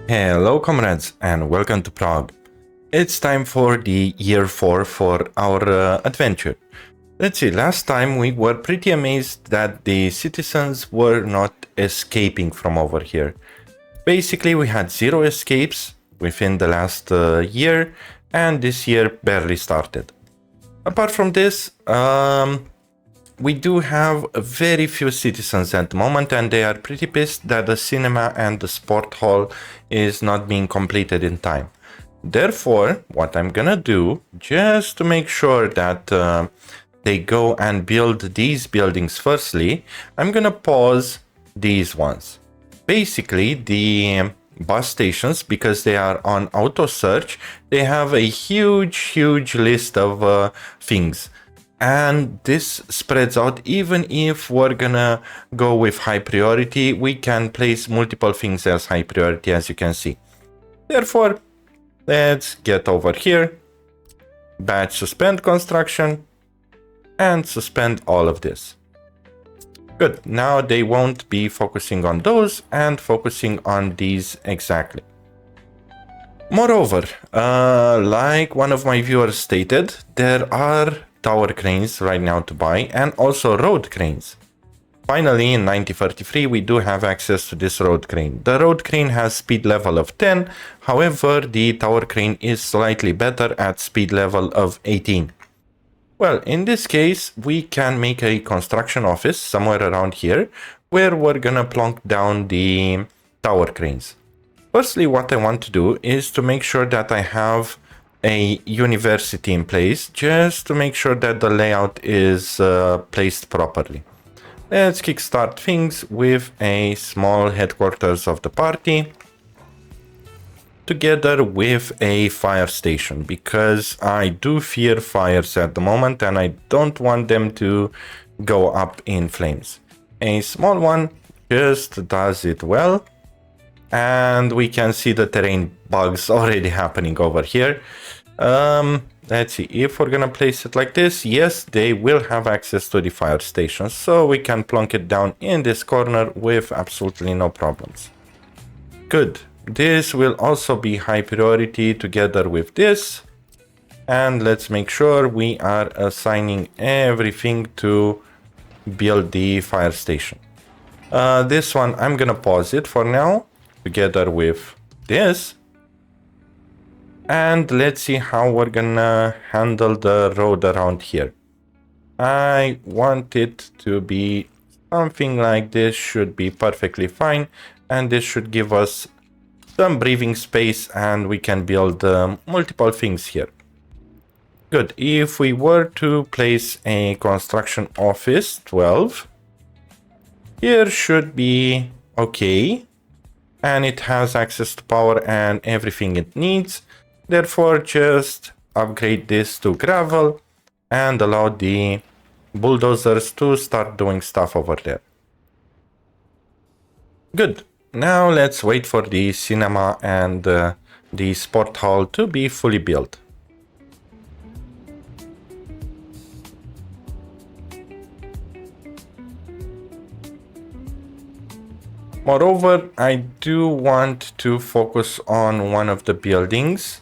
Hello comrades and welcome to Prague. It's time for the year 4 for our adventure. Let's see, last time we were pretty amazed that the citizens were not escaping from over here. Basically we had 0 escapes within the last year, and this year barely started. Apart from this, we do have very few citizens at the moment, and they are pretty pissed that the cinema and the sport hall is not being completed in time. Therefore, what I'm gonna do, just to make sure that they go and build these buildings firstly, I'm gonna pause these ones. Basically, the bus stations, because they are on auto search, they have a huge list of things. And this spreads out. Even if we're gonna go with high priority, we can place multiple things as high priority, as you can see. Therefore, let's get over here, batch suspend construction, and suspend all of this. Good, now they won't be focusing on those and focusing on these exactly. Moreover, like one of my viewers stated, there are tower cranes right now to buy, and also road cranes. Finally, in 1933, we do have access to this road crane. The road crane has speed level of 10, however, the tower crane is slightly better at speed level of 18. Well, in this case, we can make a construction office somewhere around here, where we're gonna plonk down the tower cranes. Firstly, what I want to do is to make sure that I have a university in place, just to make sure that the layout is placed properly. Let's kickstart things with a small headquarters of the party, together with a fire station, because I do fear fires at the moment and I don't want them to go up in flames. A small one just does it well, and we can see the terrain bugs already happening over here. Let's see, if we're gonna place it like this, yes, they will have access to the fire station, so we can plonk it down in this corner with absolutely no problems. Good, this will also be high priority together with this, and let's make sure we are assigning everything to build the fire station. This one, I'm gonna pause it for now, together with this. And let's see how we're gonna handle the road around here. I want it to be something like this, should be perfectly fine, and this should give us some breathing space and we can build multiple things here. Good, if we were to place a construction office 12, here should be okay, and it has access to power and everything it needs. Therefore, just upgrade this to gravel and allow the bulldozers to start doing stuff over there. Good. Now let's wait for the cinema and the sport hall to be fully built. Moreover, I do want to focus on one of the buildings.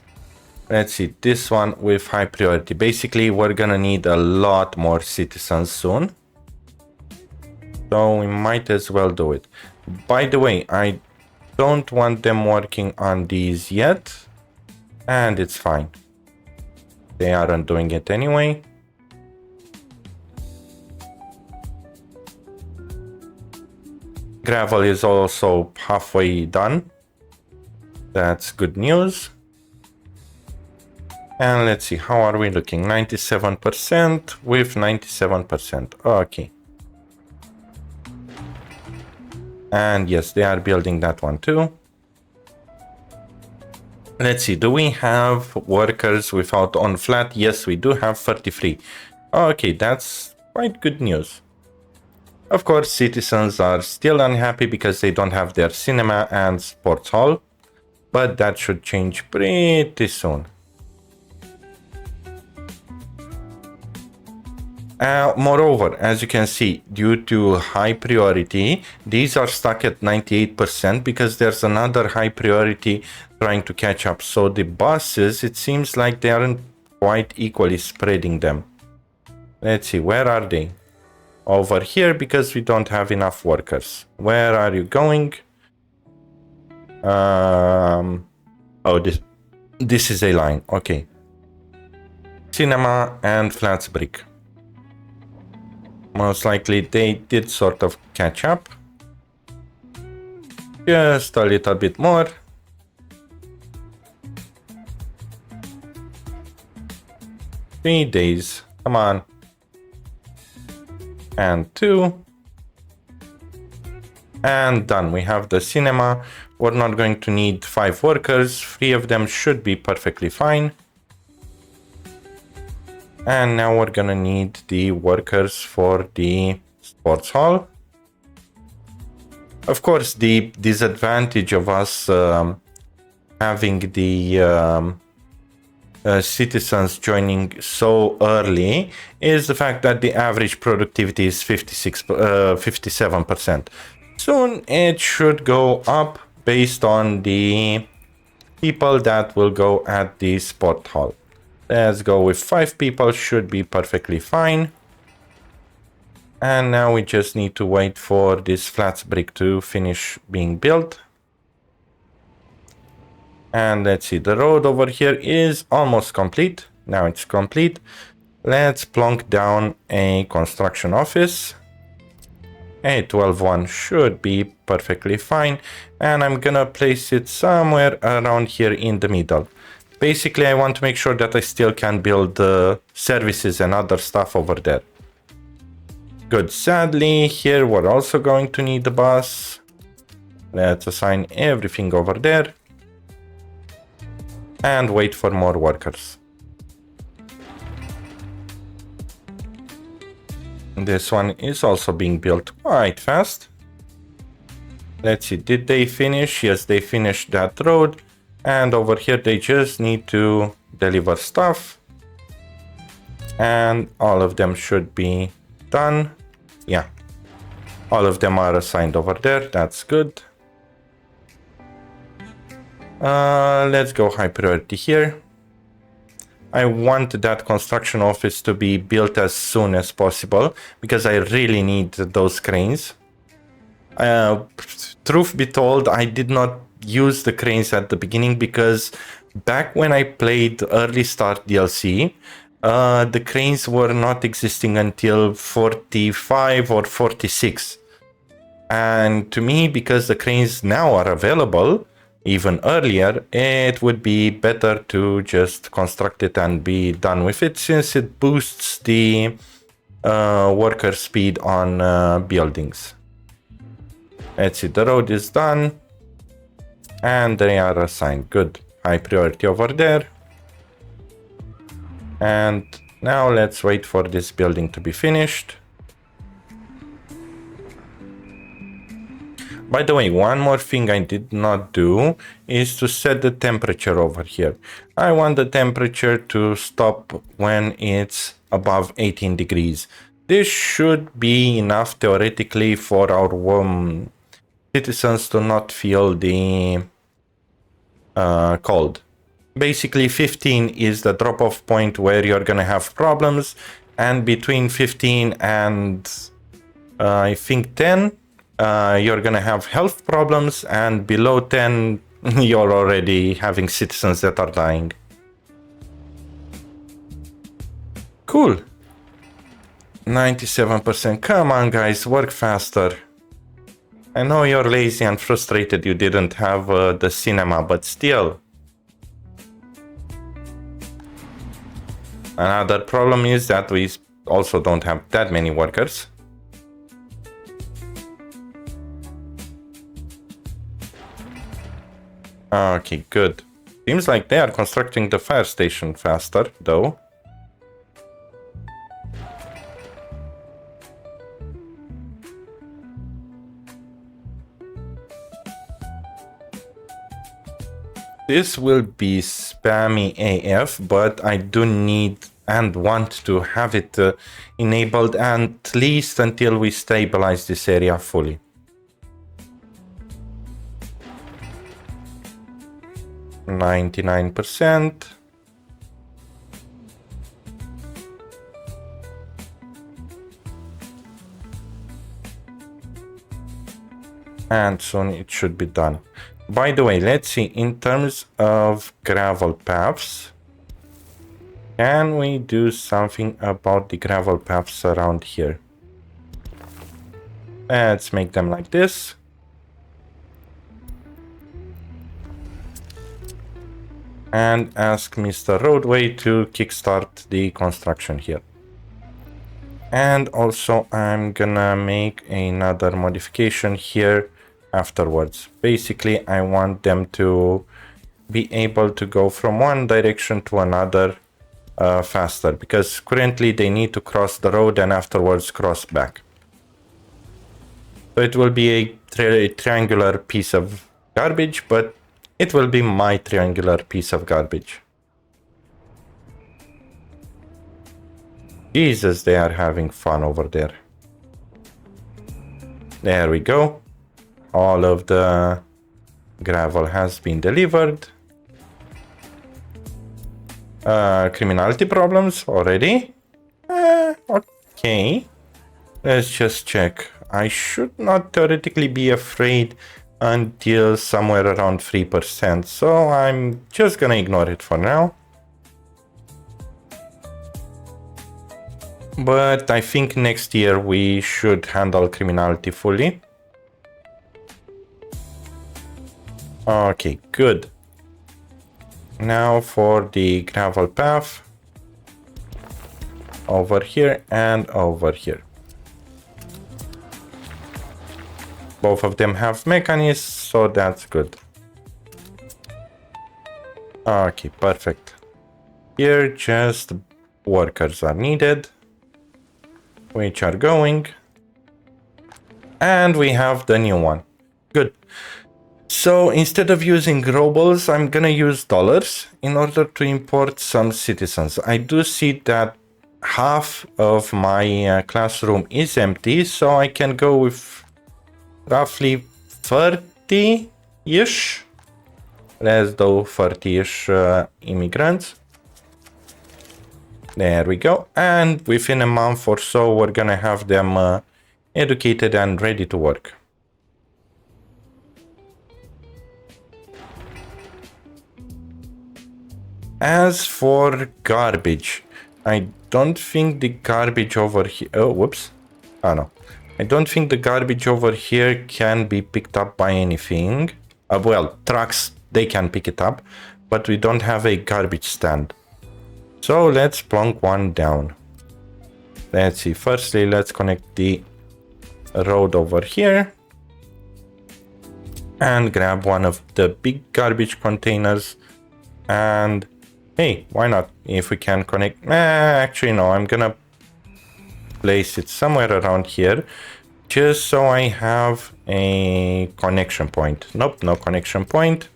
Let's see, this one with high priority. Basically, we're gonna need a lot more citizens soon, so we might as well do it. By the way, I don't want them working on these yet, and it's fine. They aren't doing it anyway. Gravel is also halfway done. That's good news. And let's see, how are we looking? 97% with 97%. Okay. And yes, they are building that one too. Let's see, do we have workers without on flat? Yes, we do have 33. Okay, that's quite good news. Of course, citizens are still unhappy because they don't have their cinema and sports hall, but that should change pretty soon. Moreover, as you can see, due to high priority, these are stuck at 98% because there's another high priority trying to catch up. So the buses, it seems like they aren't quite equally spreading them. Let's see, where are they? Over here, because we don't have enough workers. Where are you going? Oh, this is a line. Okay. Cinema and flats brick. Most likely they did sort of catch up. Just a little bit more. Three days. Come on. And 2. And done. We have the cinema. We're not going to need 5 workers. 3 of them should be perfectly fine. And now we're gonna need the workers for the sports hall. Of course, the disadvantage of us having the citizens joining so early is the fact that the average productivity is 57%. Soon it should go up based on the people that will go at the sport hall. Let's go with 5 people, should be perfectly fine. And now we just need to wait for this flats brick to finish being built. And let's see, the road over here is almost complete. Now it's complete. Let's plonk down a construction office. A 12-1 should be perfectly fine. And I'm gonna place it somewhere around here in the middle. Basically, I want to make sure that I still can build services and other stuff over there. Good. Sadly, here we're also going to need the bus. Let's assign everything over there. And wait for more workers. This one is also being built quite fast. Let's see, did they finish? Yes, they finished that road. And over here, they just need to deliver stuff. And all of them should be done. Yeah. All of them are assigned over there. That's good. Let's go high priority here. I want that construction office to be built as soon as possible because I really need those cranes. Truth be told, I did not use the cranes at the beginning because back when I played early start DLC, the cranes were not existing until 45 or 46. And to me, because the cranes now are available even earlier, it would be better to just construct it and be done with it, since it boosts the worker speed on buildings. Let's see, the road is done. And they are assigned. Good. High priority over there. And now let's wait for this building to be finished. By the way, one more thing I did not do is to set the temperature over here. I want the temperature to stop when it's above 18 degrees. This should be enough theoretically for our citizens to not feel the cold. Basically 15 is the drop-off point where you're gonna have problems, and between 15 and I think 10 you're gonna have health problems, and below 10 you're already having citizens that are dying. Cool. 97%. Come on guys, work faster. I know you're lazy and frustrated you didn't have the cinema, but still. Another problem is that we also don't have that many workers. Okay, good. Seems like they are constructing the fire station faster, though. This will be spammy AF, but I do need and want to have it enabled at least until we stabilize this area fully. %. And soon it should be done. By the way, let's see, in terms of gravel paths, can we do something about the gravel paths around here? Let's make them like this. And ask Mr. Roadway to kickstart the construction here. And also I'm gonna make another modification here afterwards. Basically, I want them to be able to go from one direction to another faster, because currently they need to cross the road and afterwards cross back. So it will be a triangular piece of garbage, but it will be my triangular piece of garbage. Jesus, they are having fun over there. There we go. All of the gravel has been delivered. Criminality problems already? Okay. Let's just check. I should not theoretically be afraid until somewhere around 3%. So I'm just gonna ignore it for now. But I think next year we should handle criminality fully. Okay, good. Now for the gravel path. Over here and over here. Both of them have mechanisms, so that's good. Okay, perfect. Here just workers are needed, which are going. And we have the new one. Good. So instead of using rubles, I'm gonna use dollars in order to import some citizens. I do see that half of my classroom is empty, so I can go with roughly 30-ish. Let's do 30-ish immigrants. There we go. And within a month or so, we're gonna have them educated and ready to work. As for garbage, I don't think the garbage over here... Oh, whoops. Oh, no. I don't think the garbage over here can be picked up by anything. Well, trucks, they can pick it up, but we don't have a garbage stand. So let's plonk one down. Let's see. Firstly, let's connect the road over here. And grab one of the big garbage containers. And hey, why not? If we can connect... actually, no, I'm gonna place it somewhere around here. Just so I have a connection point. Nope, no connection point.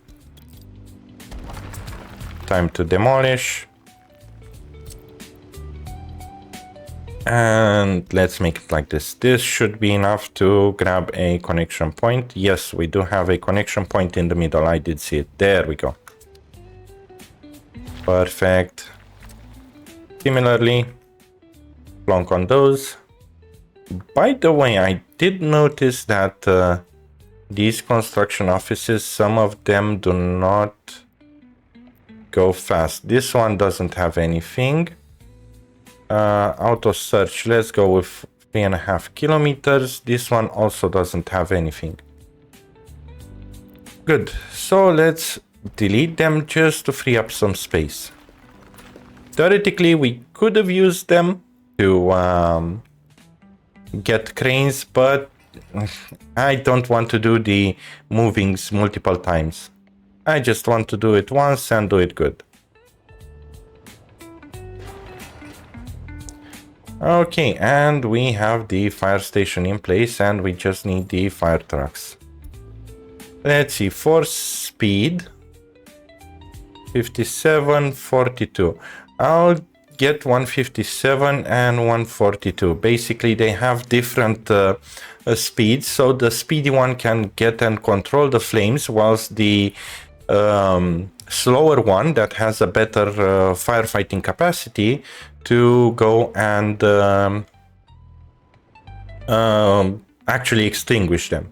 Time to demolish. And let's make it like this. This should be enough to grab a connection point. Yes, we do have a connection point in the middle. I did see it. There we go. Perfect. Similarly, plonk on those. By the way, I did notice that these construction offices, some of them do not go fast. This one doesn't have anything. Auto search, let's go with 3.5 kilometers. This one also doesn't have anything. Good. So let's delete them just to free up some space. Theoretically, we could have used them to get cranes, but I don't want to do the movings multiple times. I just want to do it once and do it good. Okay, and we have the fire station in place and we just need the fire trucks. Let's see, for speed, 57, 42. I'll get 157 and 142. Basically, they have different speeds. So the speedy one can get and control the flames, whilst the slower one that has a better firefighting capacity to go and actually extinguish them.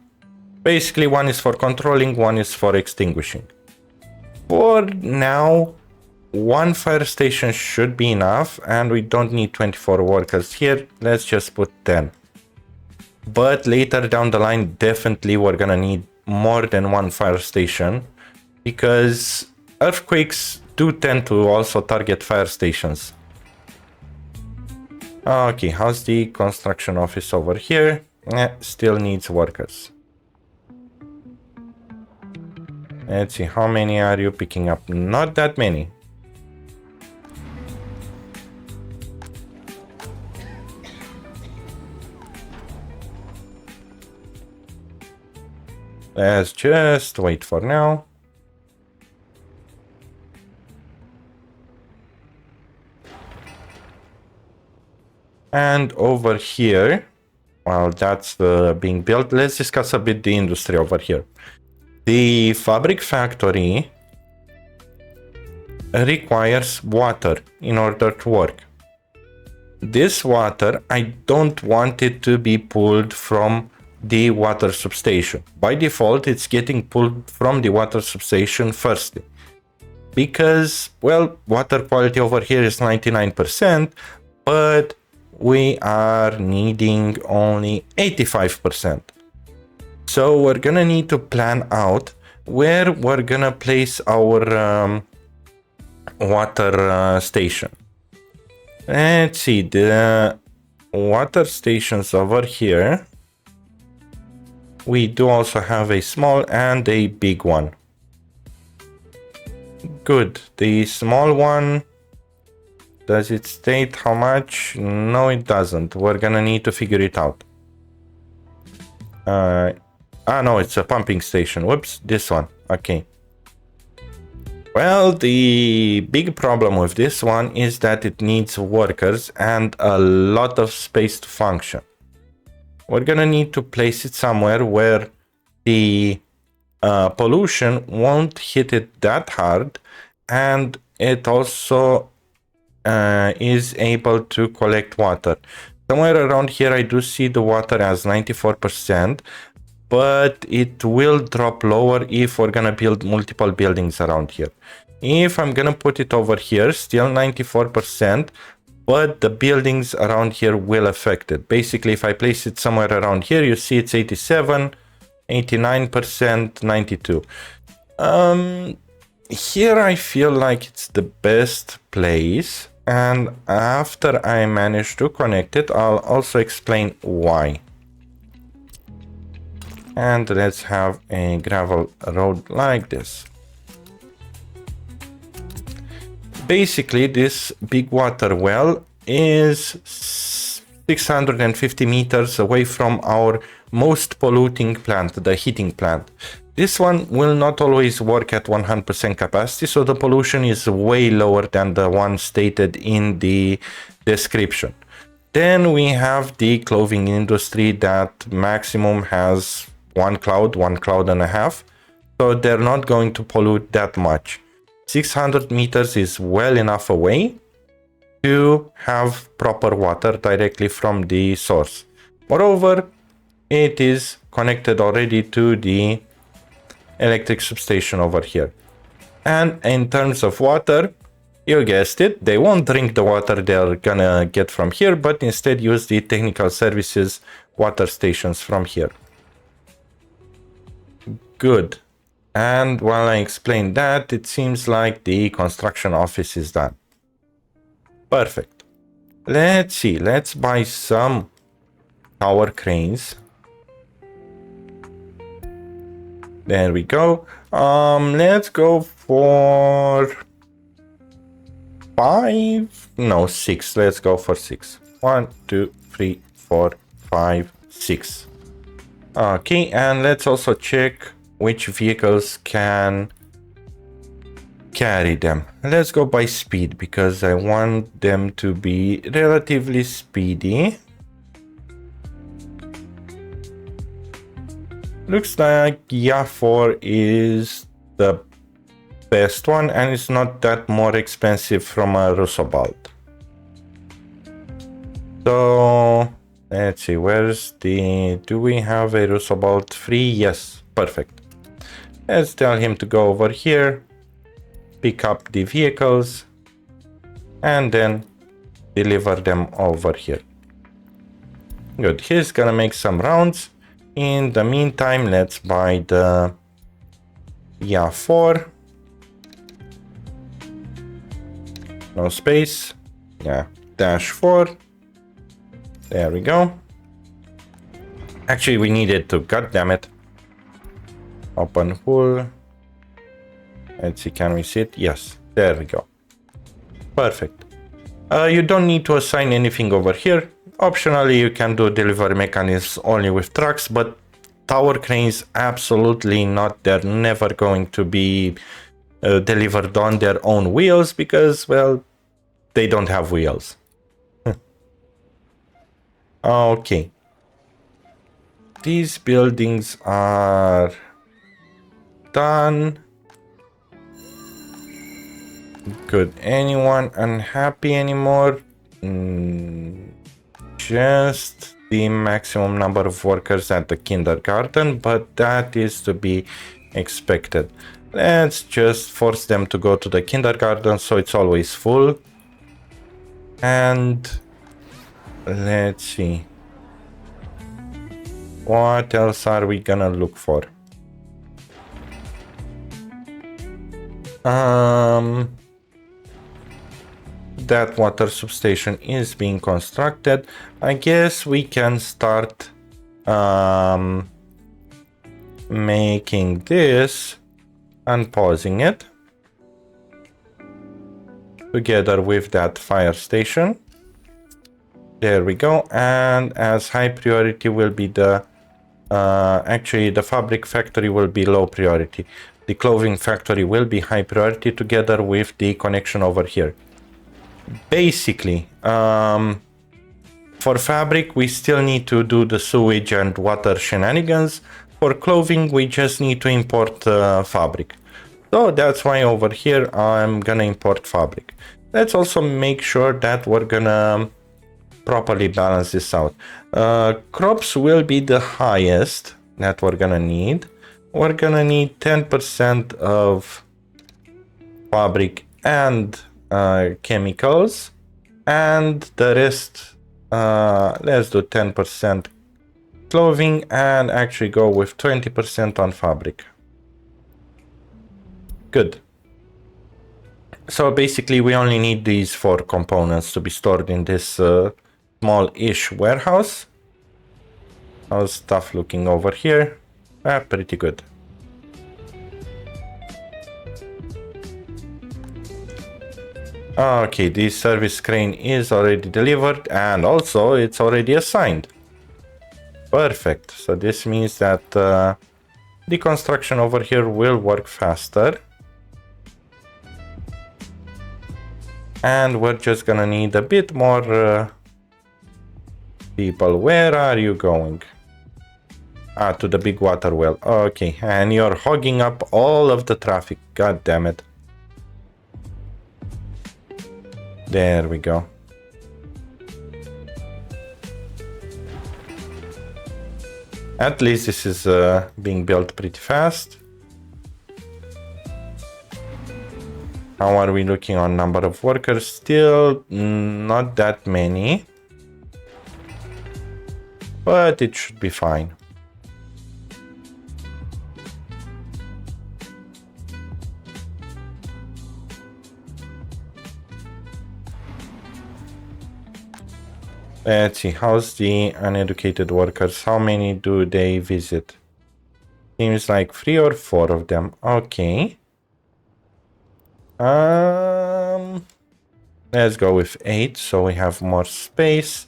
Basically, one is for controlling, one is for extinguishing. For now, one fire station should be enough, and we don't need 24 workers here. Let's just put 10. But later down the line, definitely we're gonna need more than one fire station, because earthquakes do tend to also target fire stations. Okay, how's the construction office over here? Still needs workers. Let's see, how many are you picking up? Not that many. Let's just wait for now. And over here, while that's being built, let's discuss a bit the industry over here. The fabric factory requires water in order to work. This water, I don't want it to be pulled from the water substation. By default, it's getting pulled from the water substation firstly, because, well, water quality over here is 99%, but we are needing only 85%. So we're gonna need to plan out where we're gonna place our water station. Let's see, the water stations over here. We do also have a small and a big one. Good. The small one, does it state how much? No, it doesn't. We're gonna need to figure it out. No, it's a pumping station. Whoops, this one. Okay. Well, the big problem with this one is that it needs workers and a lot of space to function. We're gonna need to place it somewhere where the pollution won't hit it that hard, and it also is able to collect water. Somewhere around here I do see the water as 94%, but it will drop lower if we're gonna build multiple buildings around here. If I'm gonna put it over here, still 94%, but the buildings around here will affect it. Basically, if I place it somewhere around here, you see it's 87, 89%, 92. Here I feel like it's the best place, and after I manage to connect it, I'll also explain why. And let's have a gravel road like this. Basically, this big water well is 650 meters away from our most polluting plant, the heating plant. This one will not always work at 100% capacity, so the pollution is way lower than the one stated in the description. Then we have the clothing industry that maximum has one cloud and a half, so they're not going to pollute that much. 600 meters is well enough away to have proper water directly from the source. Moreover, it is connected already to the electric substation over here. And in terms of water, you guessed it, they won't drink the water they're gonna get from here, but instead use the technical services water stations from here. Good. And while I explain that, it seems like the construction office is done. Perfect. Let's see, let's buy some tower cranes. There we go. Let's go for 5. No, 6. Let's go for 6. 1, 2, 3, 4, 5, 6. Okay, and let's also check which vehicles can carry them. Let's go by speed because I want them to be relatively speedy. Looks like YA4 is the best one and it's not that more expensive from a Rusobalt. So let's see, where's the... do we have a Rusobalt free? Yes, perfect. Let's tell him to go over here, pick up the vehicles, and then deliver them over here. Good, he's gonna make some rounds. In the meantime, let's buy the YA4. No space. Yeah, -4. There we go. Actually, we needed to, god damn it. Open hull. Let's see, can we see it? Yes, there we go. Perfect. You don't need to assign anything over here. Optionally, you can do delivery mechanisms only with trucks, but tower cranes, absolutely not. They're never going to be delivered on their own wheels because, well, they don't have wheels. Okay. These buildings are done. Good. Anyone unhappy anymore? Just the maximum number of workers at the kindergarten, but that is to be expected. Let's just force them to go to the kindergarten so it's always full. And let's see. What else are we gonna look for? That water substation is being constructed. I guess we can start making this and pausing it together with that fire station. There we go. And as high priority will be the actually the fabric factory will be low priority. The clothing factory will be high priority together with the connection over here. Basically, for fabric, we still need to do the sewage and water shenanigans. For clothing, we just need to import fabric. So that's why over here, I'm gonna import fabric. Let's also make sure that we're gonna properly balance this out. Crops will be the highest that we're gonna need. We're gonna need 10% of fabric and chemicals, and the rest, let's do 10% clothing and actually go with 20% on fabric. Good. So basically we only need these 4 components to be stored in this small-ish warehouse. How's stuff looking over here? Pretty good. Okay, this service crane is already delivered and also it's already assigned. Perfect. So this means that the construction over here will work faster. And we're just gonna need a bit more people. Where are you going? To the big water well. Okay, and you're hogging up all of the traffic. God damn it. There we go. At least this is being built pretty fast. How are we looking on number of workers? Still not that many. But it should be fine. Let's see, how's the uneducated workers? How many do they visit? Seems like 3 or 4 of them. Okay. Let's go with 8 so we have more space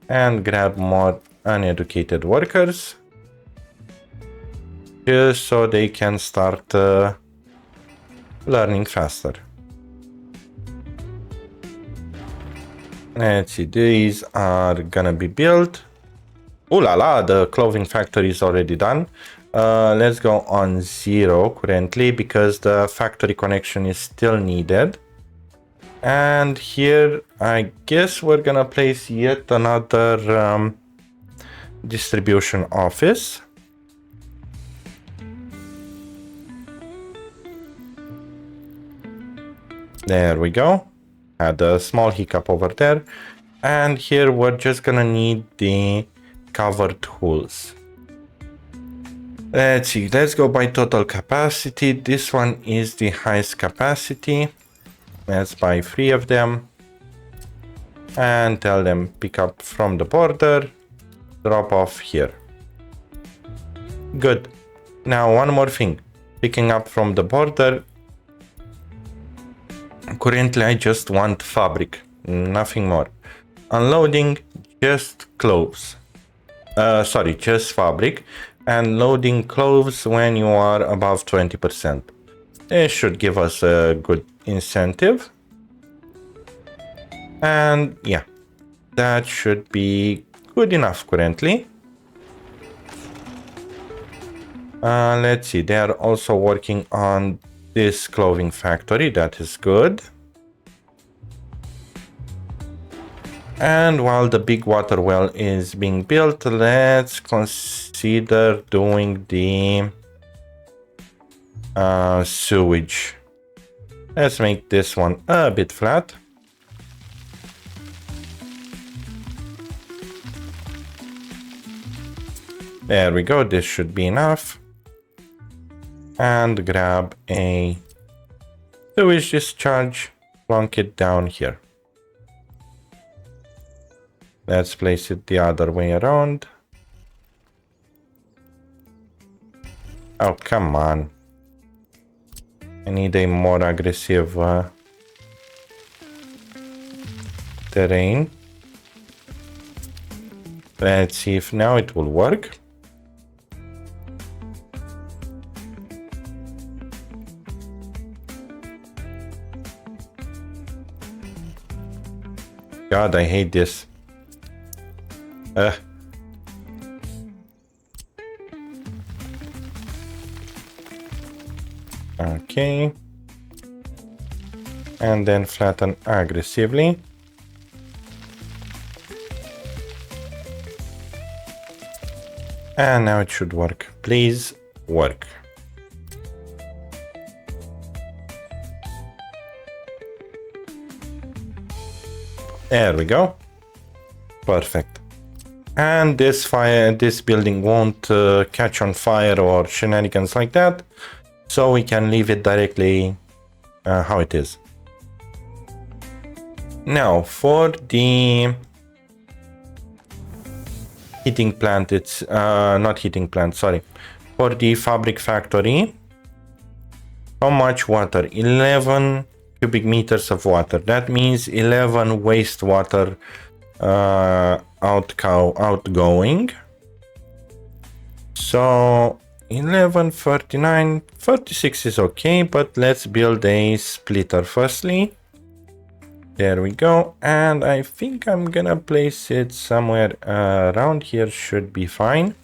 and grab more uneducated workers. Just so they can start learning faster. Let's see, these are gonna be built. Ooh la la, the clothing factory is already done. Let's go on 0 currently because the factory connection is still needed. And here, I guess we're gonna place yet another distribution office. There we go. Had a small hiccup over there. And here we're just gonna need the covered hulls. Let's see, let's go by total capacity. This one is the highest capacity. Let's buy 3 of them. And tell them pick up from the border, drop off here. Good. Now one more thing. Picking up from the border. Currently I just want fabric, nothing more. Unloading, just clothes. Sorry, just fabric. And loading clothes when you are above 20%. It should give us a good incentive. And yeah, that should be good enough currently. Let's see, they are also working on this clothing factory. That is good. And while the big water well is being built, let's consider doing the sewage. Let's make this one a bit flat. There we go, this should be enough. And grab a sewage discharge, plunk it down here. Let's place it the other way around. Oh, come on. I need a more aggressive terrain. Let's see if now it will work. God, I hate this. Okay. And then flatten aggressively. And now it should work. Please work. There we go. Perfect. And this building won't catch on fire or shenanigans like that. So we can leave it directly how it is. Now for the heating plant, it's not heating plant, sorry. For the fabric factory, how much water? 11 cubic meters of water. That means 11 wastewater outgoing. So 11, 39, 36 is okay, but let's build a splitter firstly. There we go. And I think I'm gonna place it somewhere around here, should be fine.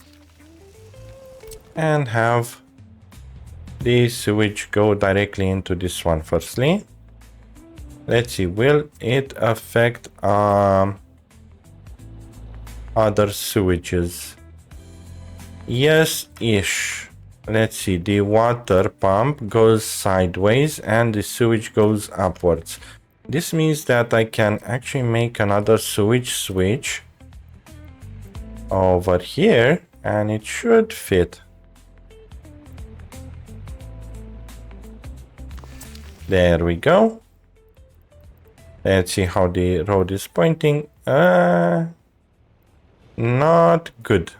And have the sewage go directly into this one firstly. Let's see, will it affect other sewages? Yes-ish. Let's see, the water pump goes sideways and the sewage goes upwards. This means that I can actually make another sewage switch over here and it should fit. There we go. Let's see how the road is pointing. Not good.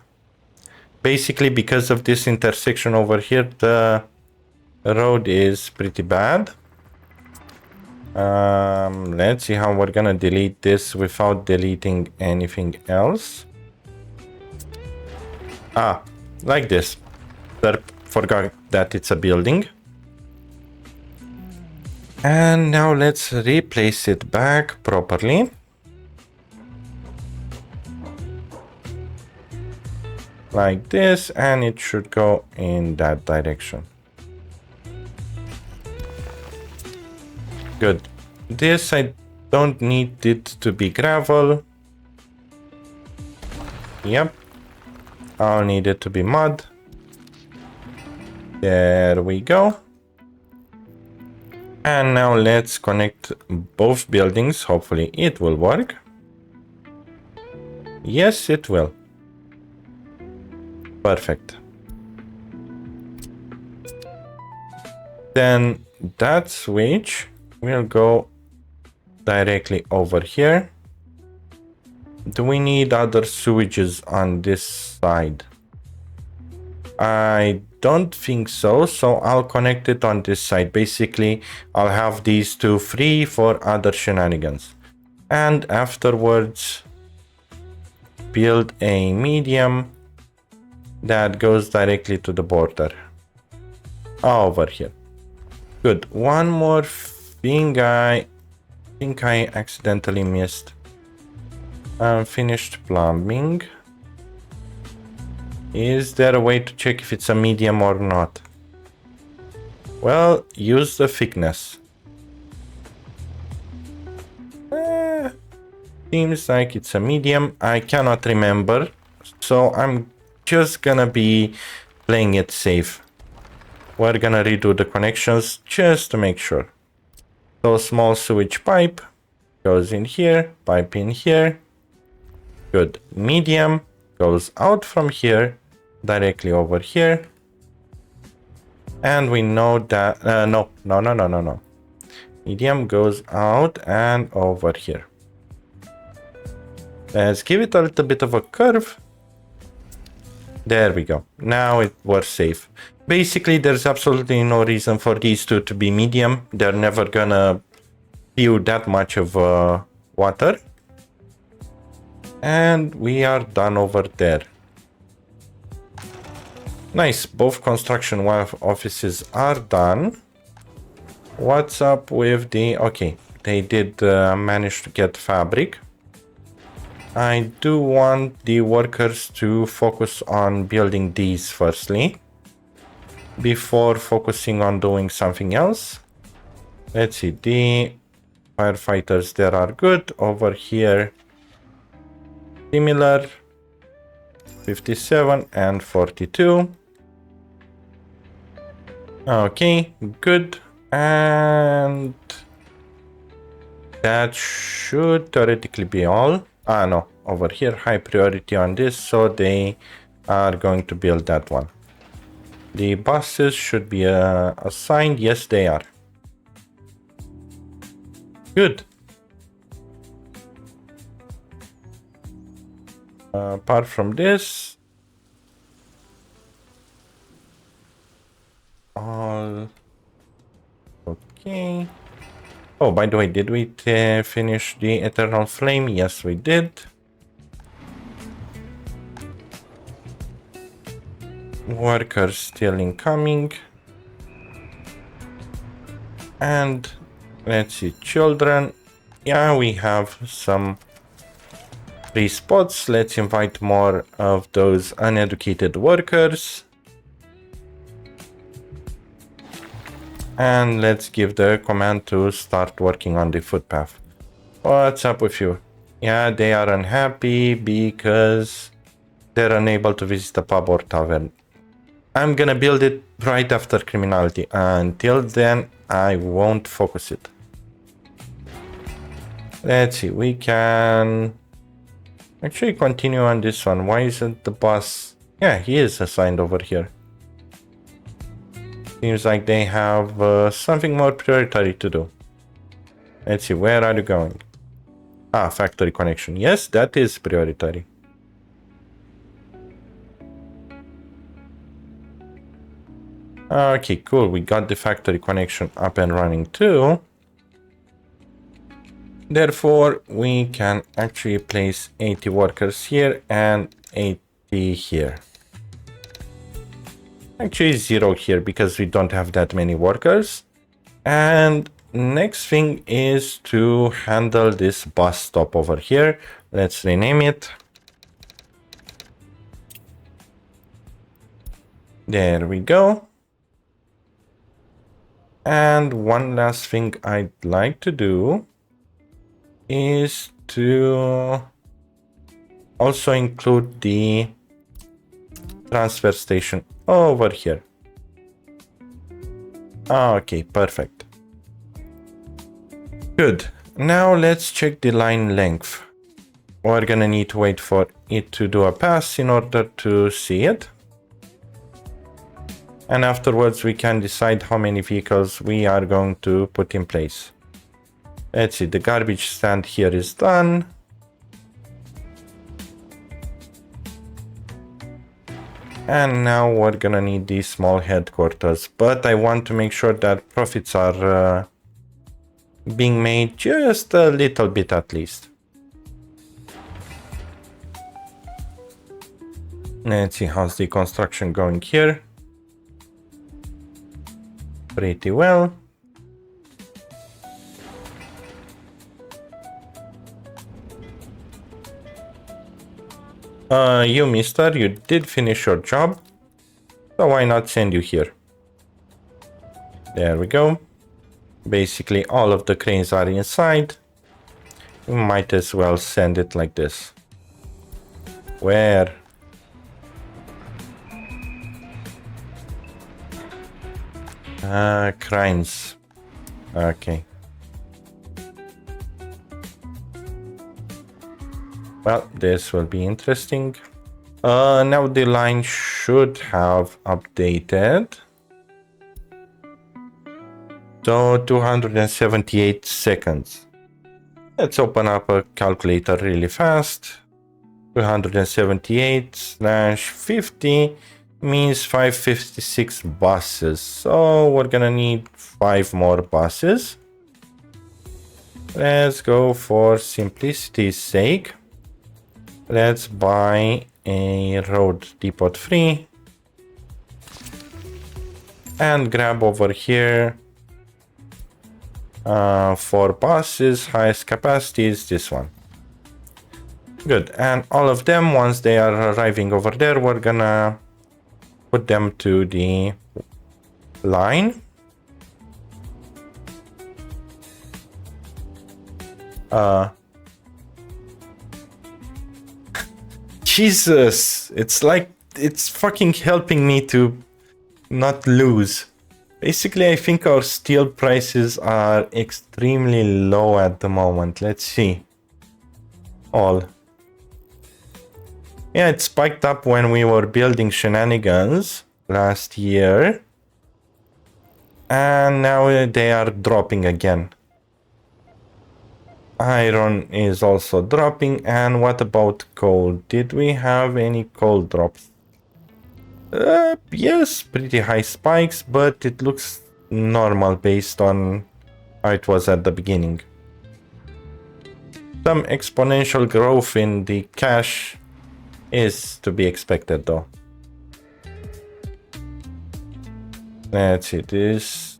Basically, because of this intersection over here, the road is pretty bad. Let's see how we're gonna delete this without deleting anything else. Like this. Forgot that it's a building. And now let's replace it back properly. Like this, and it should go in that direction. Good. This I don't need it to be gravel. Yep. I'll need it to be mud. There we go. And now let's connect both buildings. Hopefully it will work. Yes, it will. Perfect. Then that switch will go directly over here. Do we need other sewages on this side? I don't think so, so I'll connect it on this side. Basically, I'll have these two free for other shenanigans. And afterwards, build a medium that goes directly to the border. Over here. Good. One more thing I think I accidentally missed. Unfinished plumbing. Is there a way to check if it's a medium or not? Well, use the thickness. Seems like it's a medium. I cannot remember, so I'm just gonna be playing it safe. We're gonna redo the connections just to make sure. So small sewage pipe goes in here, pipe in here. Good. Medium goes out from here, directly over here. And we know that, no. Medium goes out and over here. Let's give it a little bit of a curve. There we go. Now we're safe. Basically, there's absolutely no reason for these two to be medium. They're never gonna spew that much of water. And we are done over there. Nice. Both construction offices are done. What's up with the... Okay, they did manage to get fabric. I do want the workers to focus on building these firstly, before focusing on doing something else. Let's see, the firefighters there are good. Over here, similar, 57 and 42. Okay, good. And that should theoretically be all. No, over here, high priority on this, so they are going to build that one. The buses should be assigned. Yes, they are. Good. Apart from this, all okay. Oh, by the way, did we finish the Eternal Flame? Yes, we did. Workers still incoming. And let's see, children. Yeah, we have some free spots. Let's invite more of those uneducated workers. And let's give the command to start working on the footpath. What's up with you? Yeah, they are unhappy because they're unable to visit the pub or tavern. I'm gonna build it right after criminality. Until then, I won't focus it. Let's see, we can actually continue on this one. Why isn't the boss? Yeah, he is assigned over here. Seems like they have something more priority to do. Let's see, where are you going? Ah, factory connection. Yes, that is priority. Okay, cool. We got the factory connection up and running too. Therefore, we can actually place 80 workers here and 80 here. Actually, 0 here because we don't have that many workers. And next thing is to handle this bus stop over here. Let's rename it. There we go. And one last thing I'd like to do is to also include the transfer station over here. Okay, perfect. Good. Now let's check the line length. We're gonna need to wait for it to do a pass in order to see it. And afterwards we can decide how many vehicles we are going to put in place. Let's see, the garbage stand here is done. And now we're gonna need the small headquarters, but I want to make sure that profits are being made just a little bit at least. Let's see how's the construction going here. Pretty well. You mister, you did finish your job, so why not send you here? There we go. Basically all of the cranes are inside. We might as well send it like this. Where? Cranes. Okay. Well, this will be interesting. Now the line should have updated. So 278 seconds. Let's open up a calculator really fast. 278/50 means 556 buses. So we're gonna need 5 more buses. Let's go for simplicity's sake. Let's buy a road depot 3 and grab over here 4 buses. Highest capacity is this one. Good. And all of them, once they are arriving over there, we're gonna put them to the line. Jesus, it's like it's fucking helping me to not lose. Basically, I think our steel prices are extremely low at the moment. Let's see. All. Yeah, it spiked up when we were building Shenanigans last year. And now they are dropping again. Iron is also dropping. And what about coal? Did we have any coal drops? Yes, pretty high spikes, but it looks normal based on how it was at the beginning. Some exponential growth in the cash is to be expected though. Let's see, this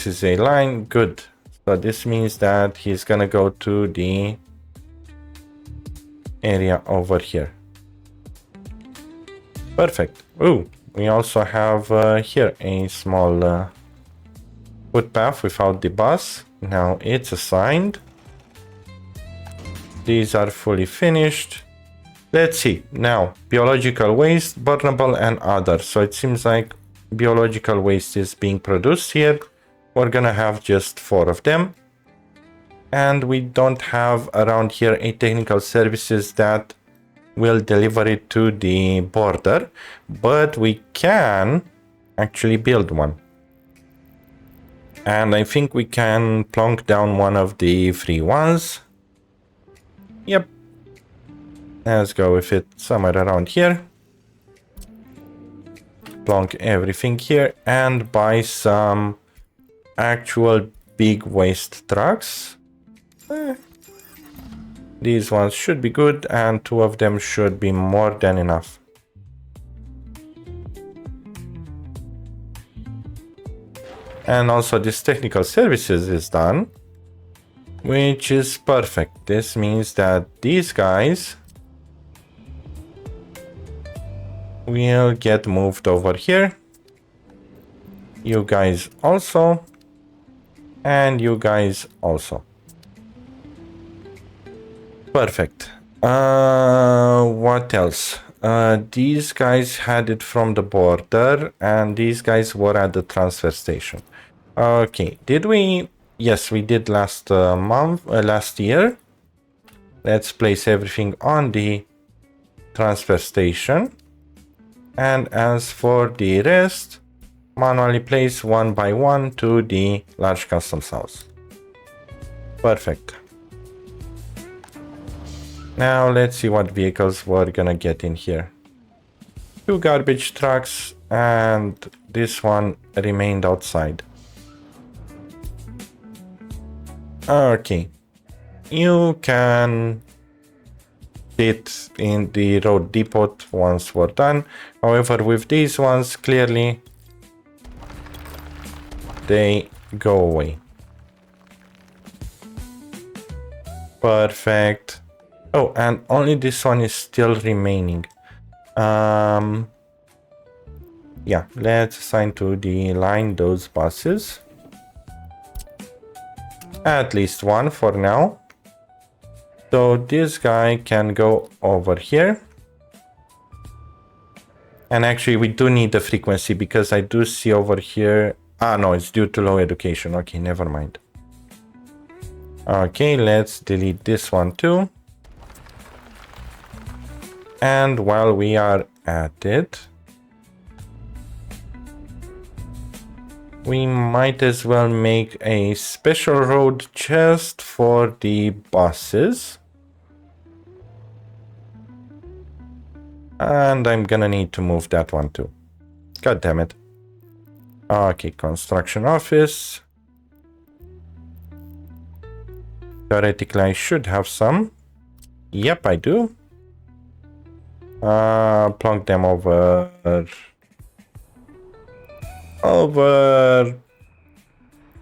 is a line. Good. So this means that he's gonna go to the area over here. Perfect. Ooh, we also have here a small footpath without the bus. Now it's assigned. These are fully finished. Let's see. Now, biological waste, burnable, and other. So it seems like biological waste is being produced here. We're gonna have just 4 of them. And we don't have around here a technical services that will deliver it to the border. But we can actually build one. And I think we can plonk down one of the free ones. Yep. Let's go with it somewhere around here. Plonk everything here and buy some actual big waste trucks. These ones should be good and 2 of them should be more than enough. And also this technical services is done, which is perfect. This means that these guys will get moved over here. You guys also. And you guys also. Perfect. What else? These guys had it from the border, and these guys were at the transfer station. Okay, did we? Yes, we did last last year. Let's place everything on the transfer station. And as for the rest, manually place one by one to the large customs house. Perfect. Now let's see what vehicles we're gonna get in here. 2 garbage trucks, and this one remained outside. Okay. You can sit in the road depot once we're done. However, with these ones, clearly they go away. Perfect. Oh, and only this one is still remaining. Yeah, let's assign to the line those buses. At least one for now. So this guy can go over here. And actually we do need the frequency because I do see over here. Ah, no, it's due to low education. Okay, never mind. Okay, let's delete this one too. And while we are at it, we might as well make a special road just for the buses. And I'm gonna need to move that one too. God damn it. Okay, construction office. Theoretically, I should have some. Yep, I do. Plonk them over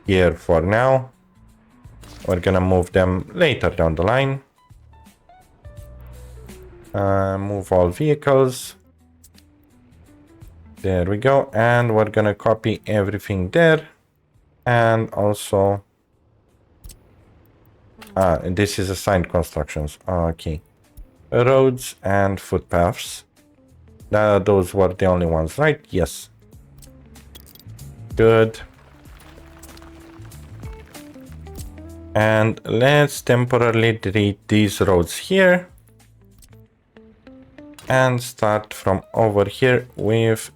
here for now. We're gonna move them later down the line. Move all vehicles. There we go. And we're gonna copy everything there. And also this is assigned constructions. Okay. Roads and footpaths. Those were the only ones, right? Yes. Good. And let's temporarily delete these roads here. And start from over here with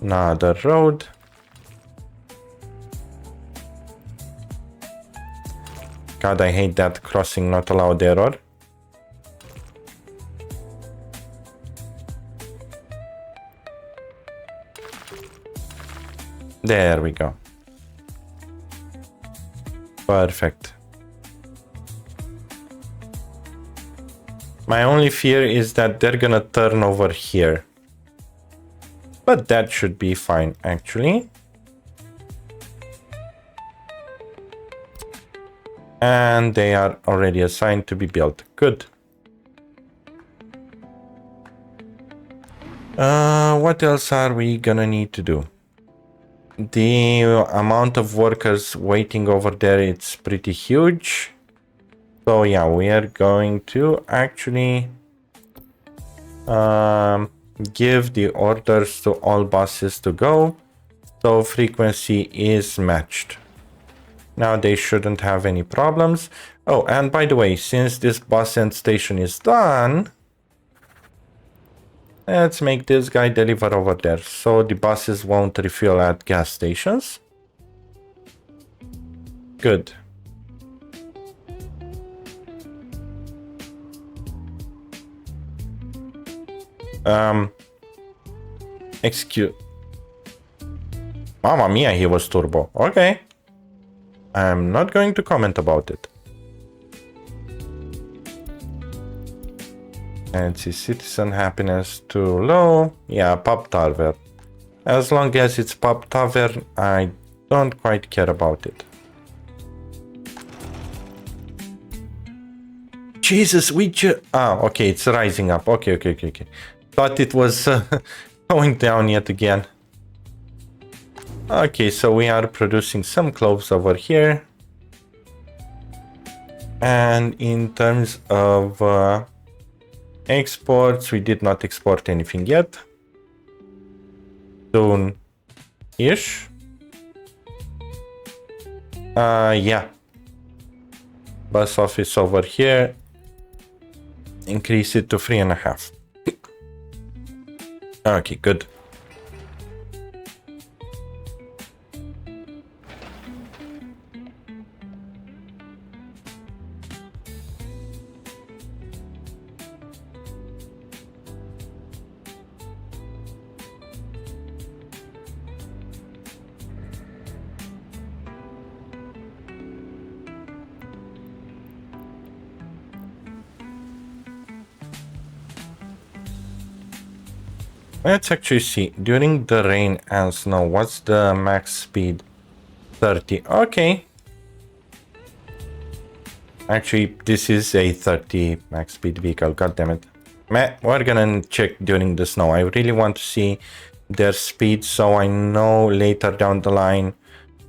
another road. God, I hate that crossing not allowed error. There we go. Perfect. My only fear is that they're gonna turn over here. But that should be fine, actually. And they are already assigned to be built. Good. What else are we gonna need to do? The amount of workers waiting over there, it's pretty huge. So yeah, we are going to actually give the orders to all buses to go. So frequency is matched. Now they shouldn't have any problems. Oh, and by the way, since this bus end station is done, let's make this guy deliver over there so the buses won't refuel at gas stations. Good. Excuse. Mamma mia, he was turbo. Okay. I'm not going to comment about it. Let's see, citizen happiness too low. Yeah, pub tarver. As long as it's pub tavern, I don't quite care about it. Jesus, okay, it's rising up. Okay. Thought it was going down yet again. Okay, so we are producing some cloves over here. And in terms of exports, we did not export anything yet. Soon-ish. Yeah. Bus office over here. Increase it to 3.5. Okay, good. Let's actually see. During the rain and snow, what's the max speed? 30. Okay. Actually, this is a 30 max speed vehicle. God damn it. We're gonna check during the snow. I really want to see their speed so I know later down the line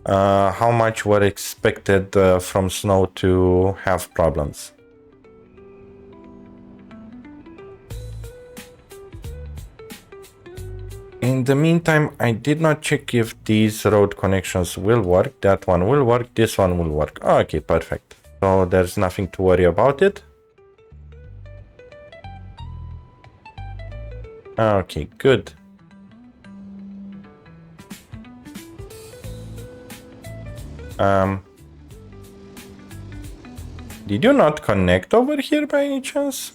how much we're expected from snow to have problems. In the meantime, I did not check if these road connections will work. That one will work. This one will work. Okay, perfect. So there's nothing to worry about it. Okay, good. Did you not connect over here by any chance?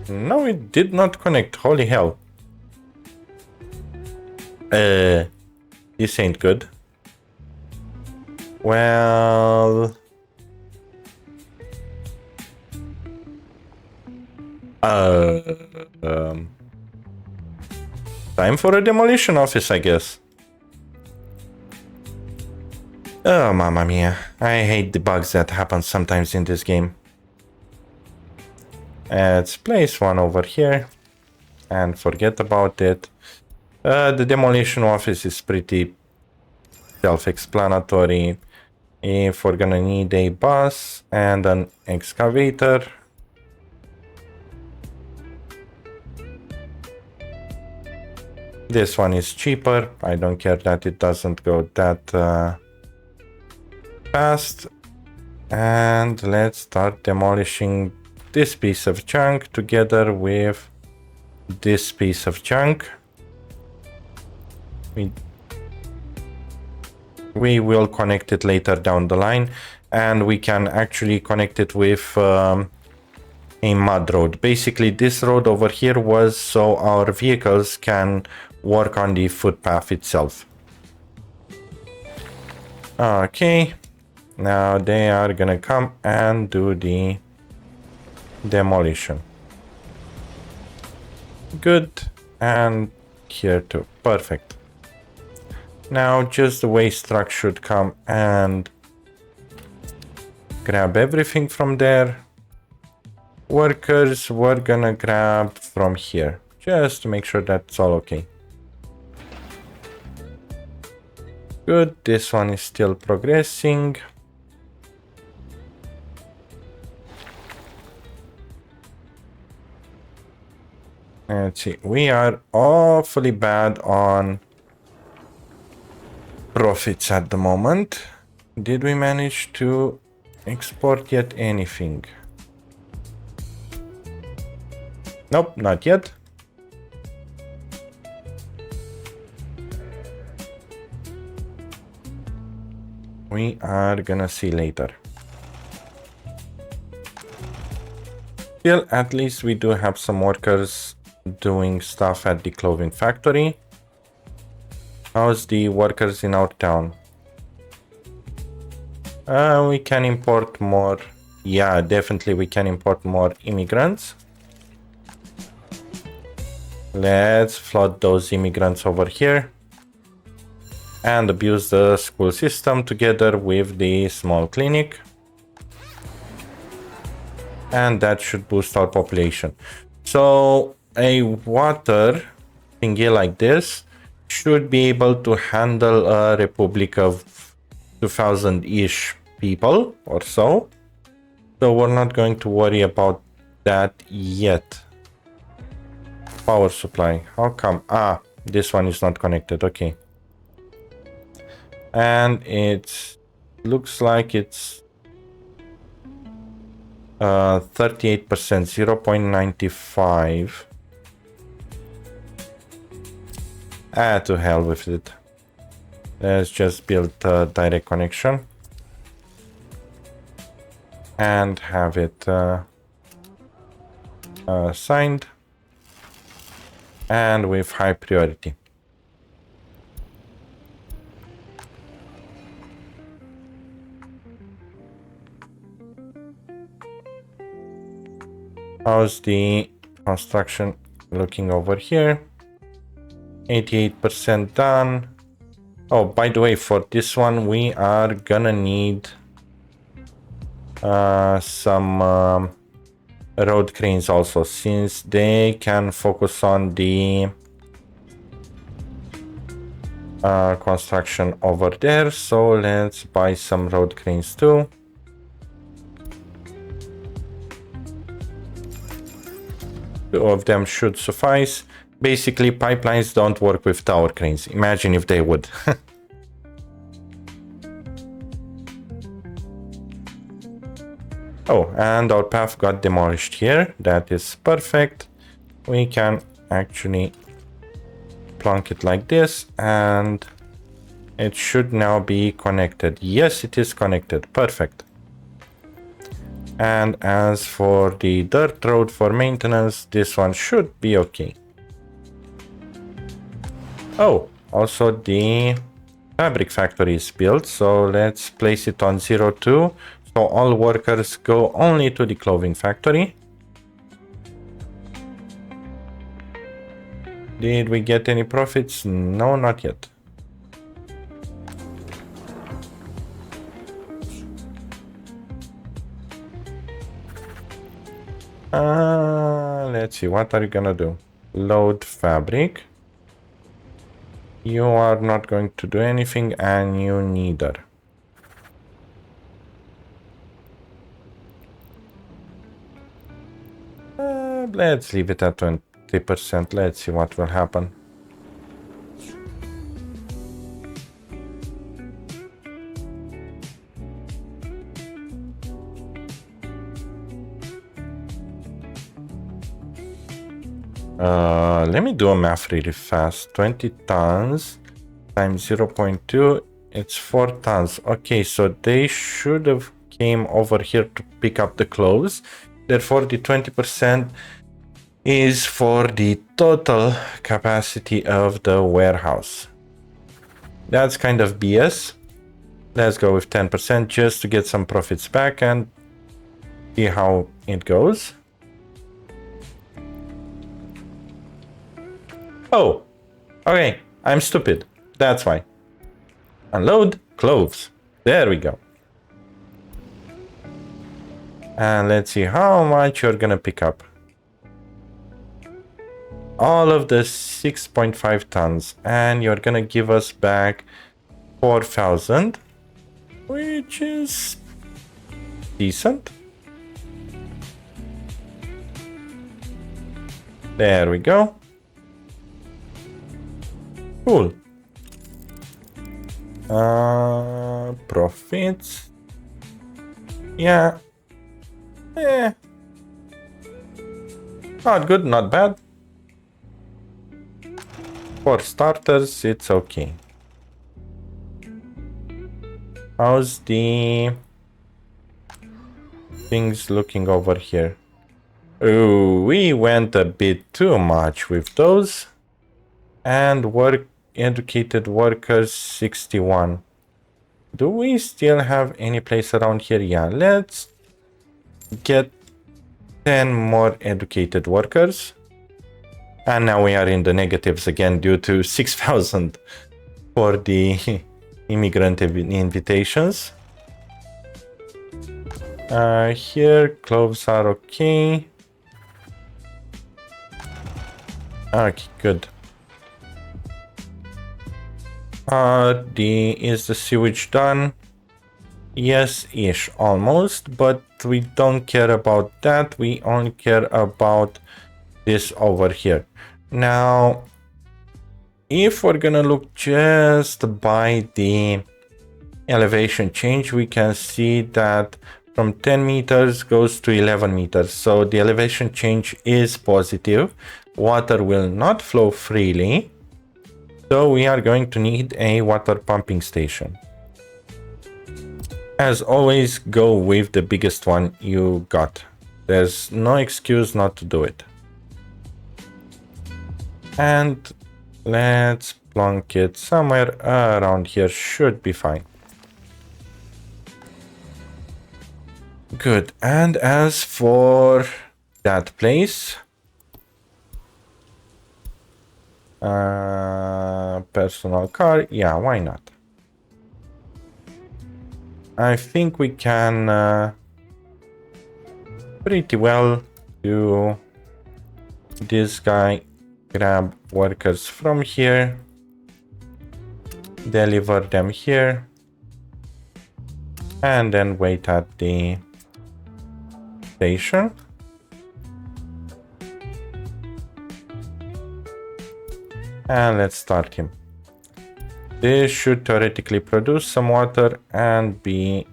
No, it did not connect. Holy hell. This ain't good. Well... time for a demolition office, I guess. Oh, mamma mia. I hate the bugs that happen sometimes in this game. Let's place one over here and forget about it. The demolition office is pretty self-explanatory. If we're gonna need a bus and an excavator, this one is cheaper. I don't care that it doesn't go that fast. And let's start demolishing this piece of junk together with this piece of junk. We will connect it later down the line, and we can actually connect it with a mud road. Basically, this road over here was so our vehicles can work on the footpath itself. Okay, now they are gonna come and do the demolition. Good, and here too. Perfect. Now just the waste truck should come and grab everything from there. Workers, we're gonna grab from here, just to make sure that's all okay. Good, this one is still progressing. Let's see, we are awfully bad on profits at the moment. Did we manage to export yet anything? Nope, not yet. We are gonna see later. Still, at least we do have some workers doing stuff at the clothing factory. How's the workers in our town? We can import more Yeah, definitely we can import more immigrants. Let's flood those immigrants over here and abuse the school system together with the small clinic. And that should boost our population. So a water thingy like this should be able to handle a republic of 2000-ish people or so. So we're not going to worry about that yet. Power supply. How come? Ah, this one is not connected. Okay. And it looks like it's 38%, 0.95. Ah, to hell with it. Let's just build a direct connection and have it signed and with high priority. How's the construction looking over here? 88% done. Oh, by the way, for this one, we are gonna need some road cranes also, since they can focus on the construction over there. So let's buy some road cranes too. Two of them should suffice. Basically, pipelines don't work with tower cranes. Imagine if they would. Oh, and our path got demolished here. That is perfect. We can actually plonk it like this, and it should now be connected. Yes, it is connected. Perfect. And as for the dirt road for maintenance, this one should be okay. Oh, also the fabric factory is built, so let's place it on 02. So all workers go only to the clothing factory. Did we get any profits? No, not yet. Let's see, what are you gonna do? Load fabric. You are not going to do anything, and you neither. Let's leave it at 20%. Let's see what will happen. Let me do a math really fast. 20 tons times 0.2, it's 4 tons. Okay, so they should have came over here to pick up the clothes. Therefore, the 20% is for the total capacity of the warehouse. That's kind of BS. Let's go with 10% just to get some profits back and see how it goes. Oh, okay, I'm stupid. That's why. Unload clothes. There we go. And let's see how much you're gonna pick up. All of the 6.5 tons, and you're gonna give us back 4,000, which is decent. There we go. Cool. Profits. Yeah. Not good, not bad. For starters, it's okay. How's the things looking over here? Oh, we went a bit too much with those. And educated workers 61. Do we still have any place around here? Yeah, let's get 10 more educated workers. And now we are in the negatives again due to 6,000 for the immigrant invitations. Here, clothes are okay. Okay, good. Is the sewage done? Yes-ish, almost, but we don't care about that. We only care about this over here. Now, if we're gonna look just by the elevation change, we can see that from 10 meters goes to 11 meters. So the elevation change is positive. Water will not flow freely. So we are going to need a water pumping station. As always, go with the biggest one you got. There's no excuse not to do it. And let's plonk it somewhere around here. Should be fine. Good. And as for that place, personal car, yeah, why not? I think we can pretty well do this guy, grab workers from here, deliver them here, and then wait at the station. And let's start him. This should theoretically produce some water and be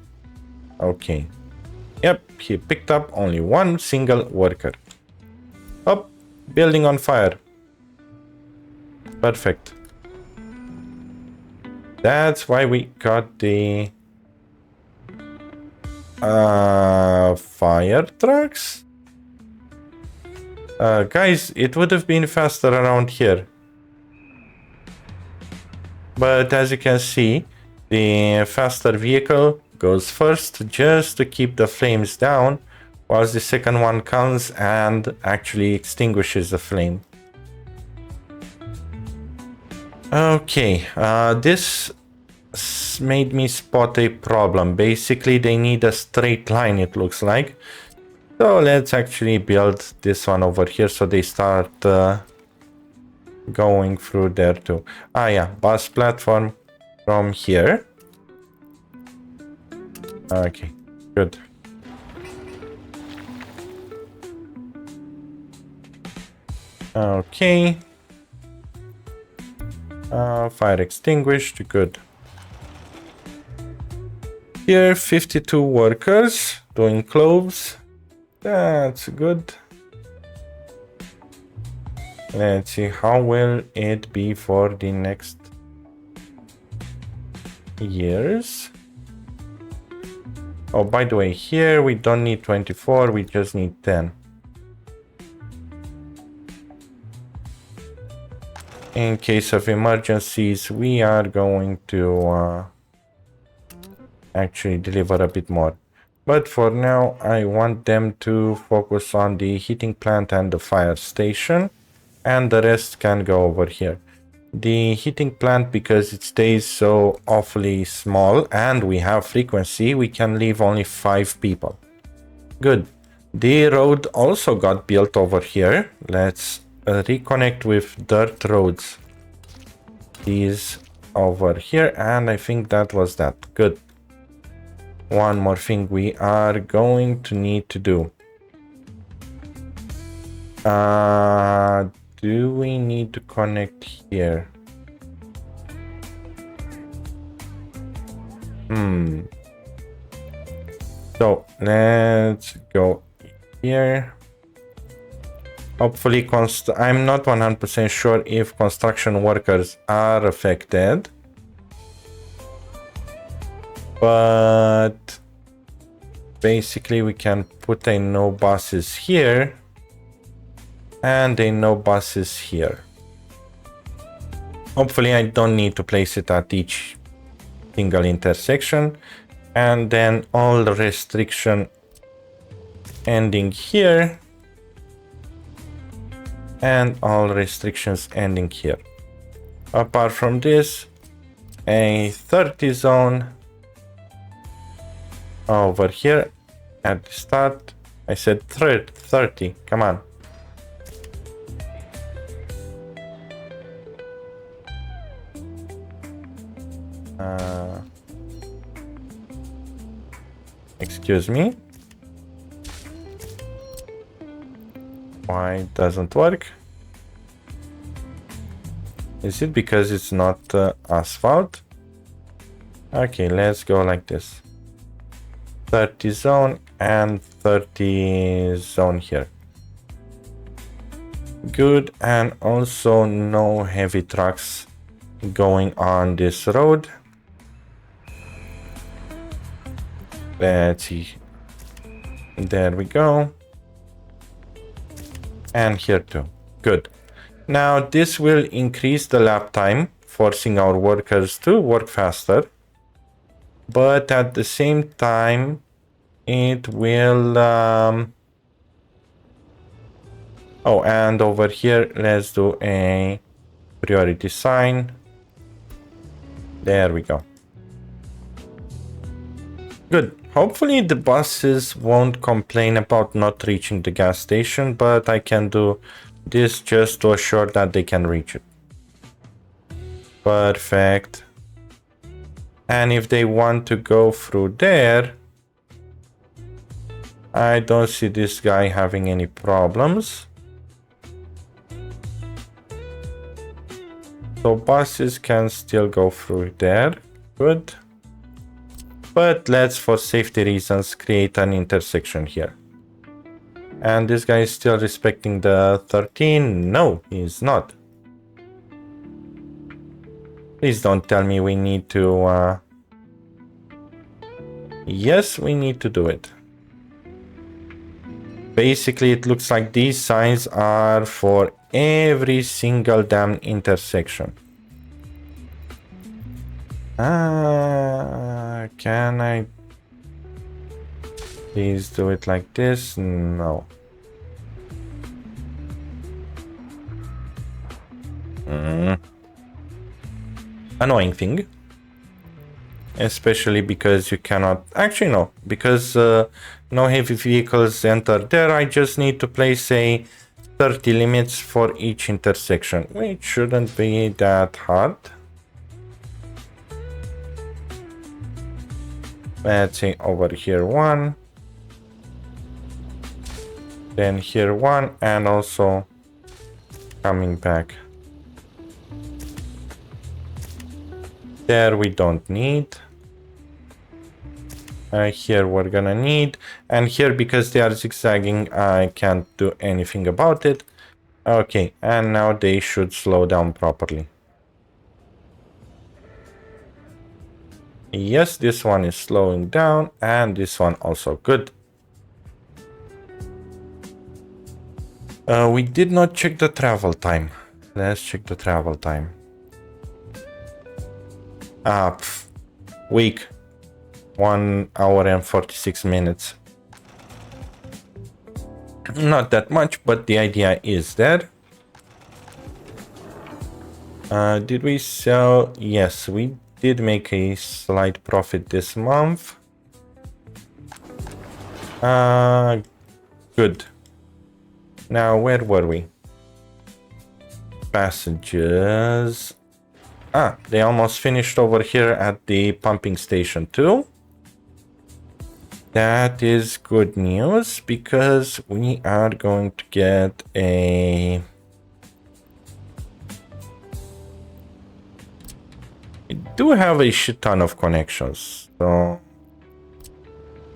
okay. Yep, he picked up only one single worker. Oh, building on fire. Perfect. That's why we got the fire trucks. Guys, it would have been faster around here. But as you can see, the faster vehicle goes first just to keep the flames down, whilst the second one comes and actually extinguishes the flame. Okay, this made me spot a problem. Basically, they need a straight line, it looks like. So let's actually build this one over here so they start going through there too. Ah yeah, bus platform from here. Okay, good. Okay. Fire extinguished, good. Here, 52 workers doing clothes. That's good. Let's see, how will it be for the next years? Oh, by the way, here we don't need 24, we just need 10. In case of emergencies, we are going to actually deliver a bit more. But for now, I want them to focus on the heating plant and the fire station, and the rest can go over here. The heating plant, because it stays so awfully small and we have frequency, we can leave only 5 people. Good. The road also got built over here. Let's reconnect with dirt roads. These over here, and I think that was that. Good. One more thing we are going to need to do. Do we need to connect here? So let's go here. Hopefully, I'm not 100% sure if construction workers are affected. But basically we can put a no buses here and a no buses here. Hopefully I don't need to place it at each single intersection, and then all the restriction ending here, and all restrictions ending here. Apart from this, a 30 zone over here at the start. I said 30, come on. Excuse me. Why it doesn't work? Is it because it's not asphalt? Okay, let's go like this. 30 zone and 30 zone here. Good, and also no heavy trucks going on this road. Let's see. There we go. And here too. Good. Now this will increase the lap time, forcing our workers to work faster. But at the same time, it will... Oh, and over here, let's do a priority sign. There we go. Good. Hopefully the buses won't complain about not reaching the gas station, but I can do this just to assure that they can reach it. Perfect. And if they want to go through there, I don't see this guy having any problems. So buses can still go through there. Good. But let's, for safety reasons, create an intersection here. And this guy is still respecting the 13? No, he's not. Please don't tell me we need to... Yes, we need to do it. Basically, it looks like these signs are for every single damn intersection. Can I please do it like this? No. Annoying thing. Especially because you cannot... Actually, no. Because no heavy vehicles enter there, I just need to place a 30 limits for each intersection, which shouldn't be that hard. Let's say over here 1. Then here 1, and also coming back. There we don't need. Here we're gonna need. And here, because they are zigzagging, I can't do anything about it. Okay, and now they should slow down properly. Yes, this one is slowing down, and this one also. Good. We did not check the travel time. Let's check the travel time. Weak. 1 hour and 46 minutes. Not that much, but the idea is there. Did we sell? Yes, we did make a slight profit this month. Good. Now, where were we? Passengers. They almost finished over here at the pumping station too. That is good news, because we are going to get a... We do have a shit ton of connections, so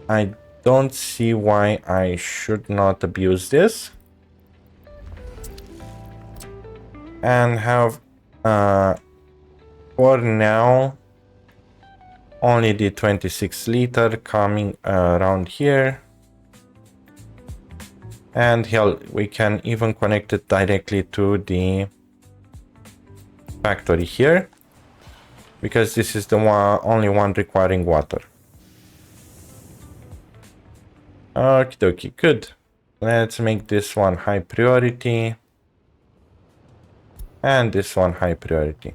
I don't see why I should not abuse this. And have, for now, only the 26 liter coming around here. And hell, we can even connect it directly to the factory here, because this is the only one requiring water. Okie dokie, good. Let's make this one high priority. And this one high priority.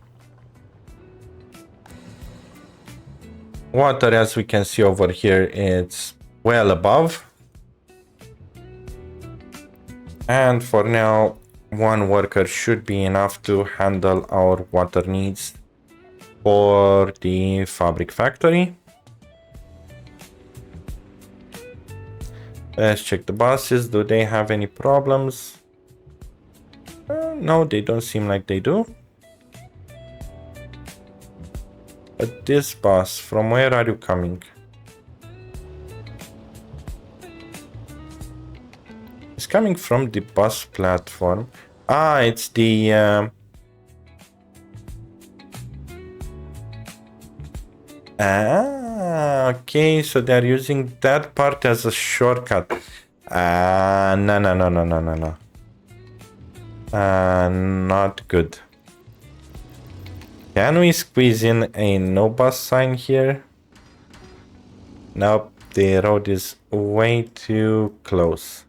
Water, as we can see over here, it's well above. And for now, one worker should be enough to handle our water needs for the fabric factory. Let's check the buses. Do they have any problems? No, they don't seem like they do. But this bus, from where are you coming? It's coming from the bus platform. Ah, it's the... okay, so they're using that part as a shortcut. No. Not good. Can we squeeze in a no bus sign here? Nope, the road is way too close.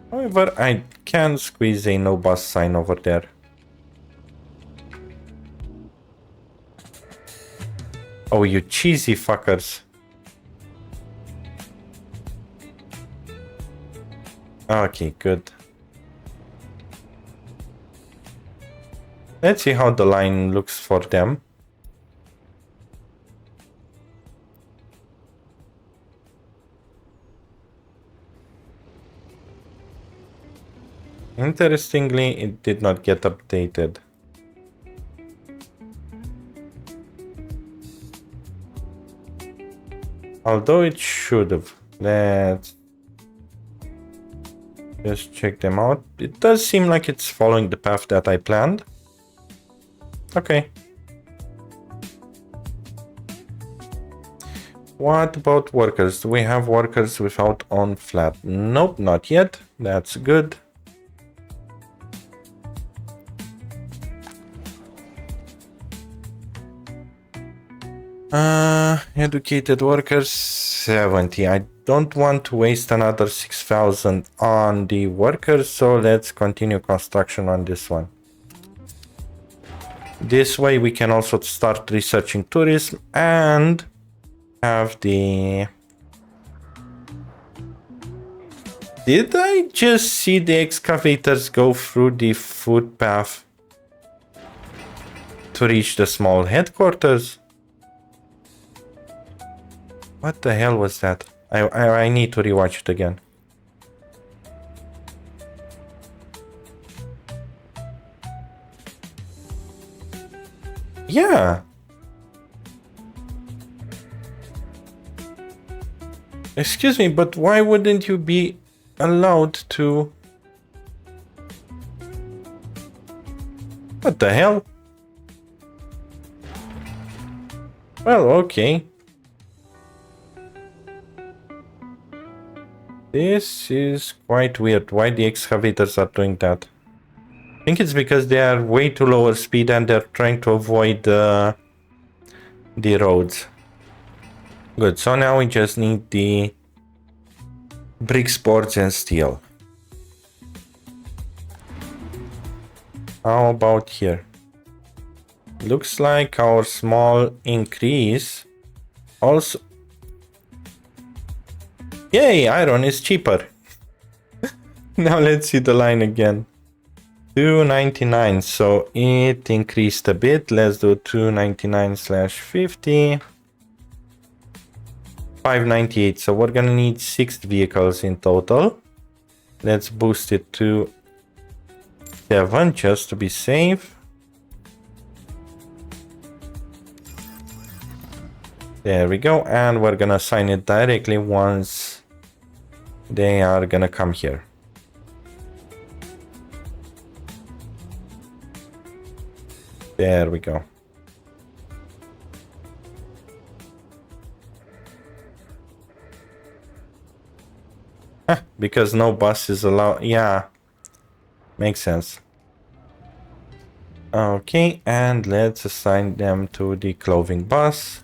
However, I can squeeze a no bus sign over there. Oh, you cheesy fuckers. Okay, good. Let's see how the line looks for them. Interestingly, it did not get updated. Although it should have. Let's just check them out. It does seem like it's following the path that I planned. Okay. What about workers? Do we have workers without on flat? Nope, not yet. That's good. Educated workers, 70. I don't want to waste another 6,000 on the workers, so let's continue construction on this one. This way we can also start researching tourism and have the... Did I just see the excavators go through the footpath to reach the small headquarters? What the hell was that? I need to rewatch it again. Yeah. Excuse me, but why wouldn't you be allowed to... What the hell? Well, okay. This is quite weird. Why the excavators are doing that? I think it's because they are way too lower speed and they're trying to avoid the roads. Good, so now we just need the bricks, boards and steel. How about here? Looks like our small increase also... Yay, iron is cheaper. Now let's see the line again. 299, so it increased a bit. Let's do 299/50. 598, so we're gonna need 6 vehicles in total. Let's boost it to 7 just to be safe. There we go, and we're gonna assign it directly once they are gonna come here. There we go. Because no bus is allowed. Yeah, makes sense. Okay, and let's assign them to the clothing bus.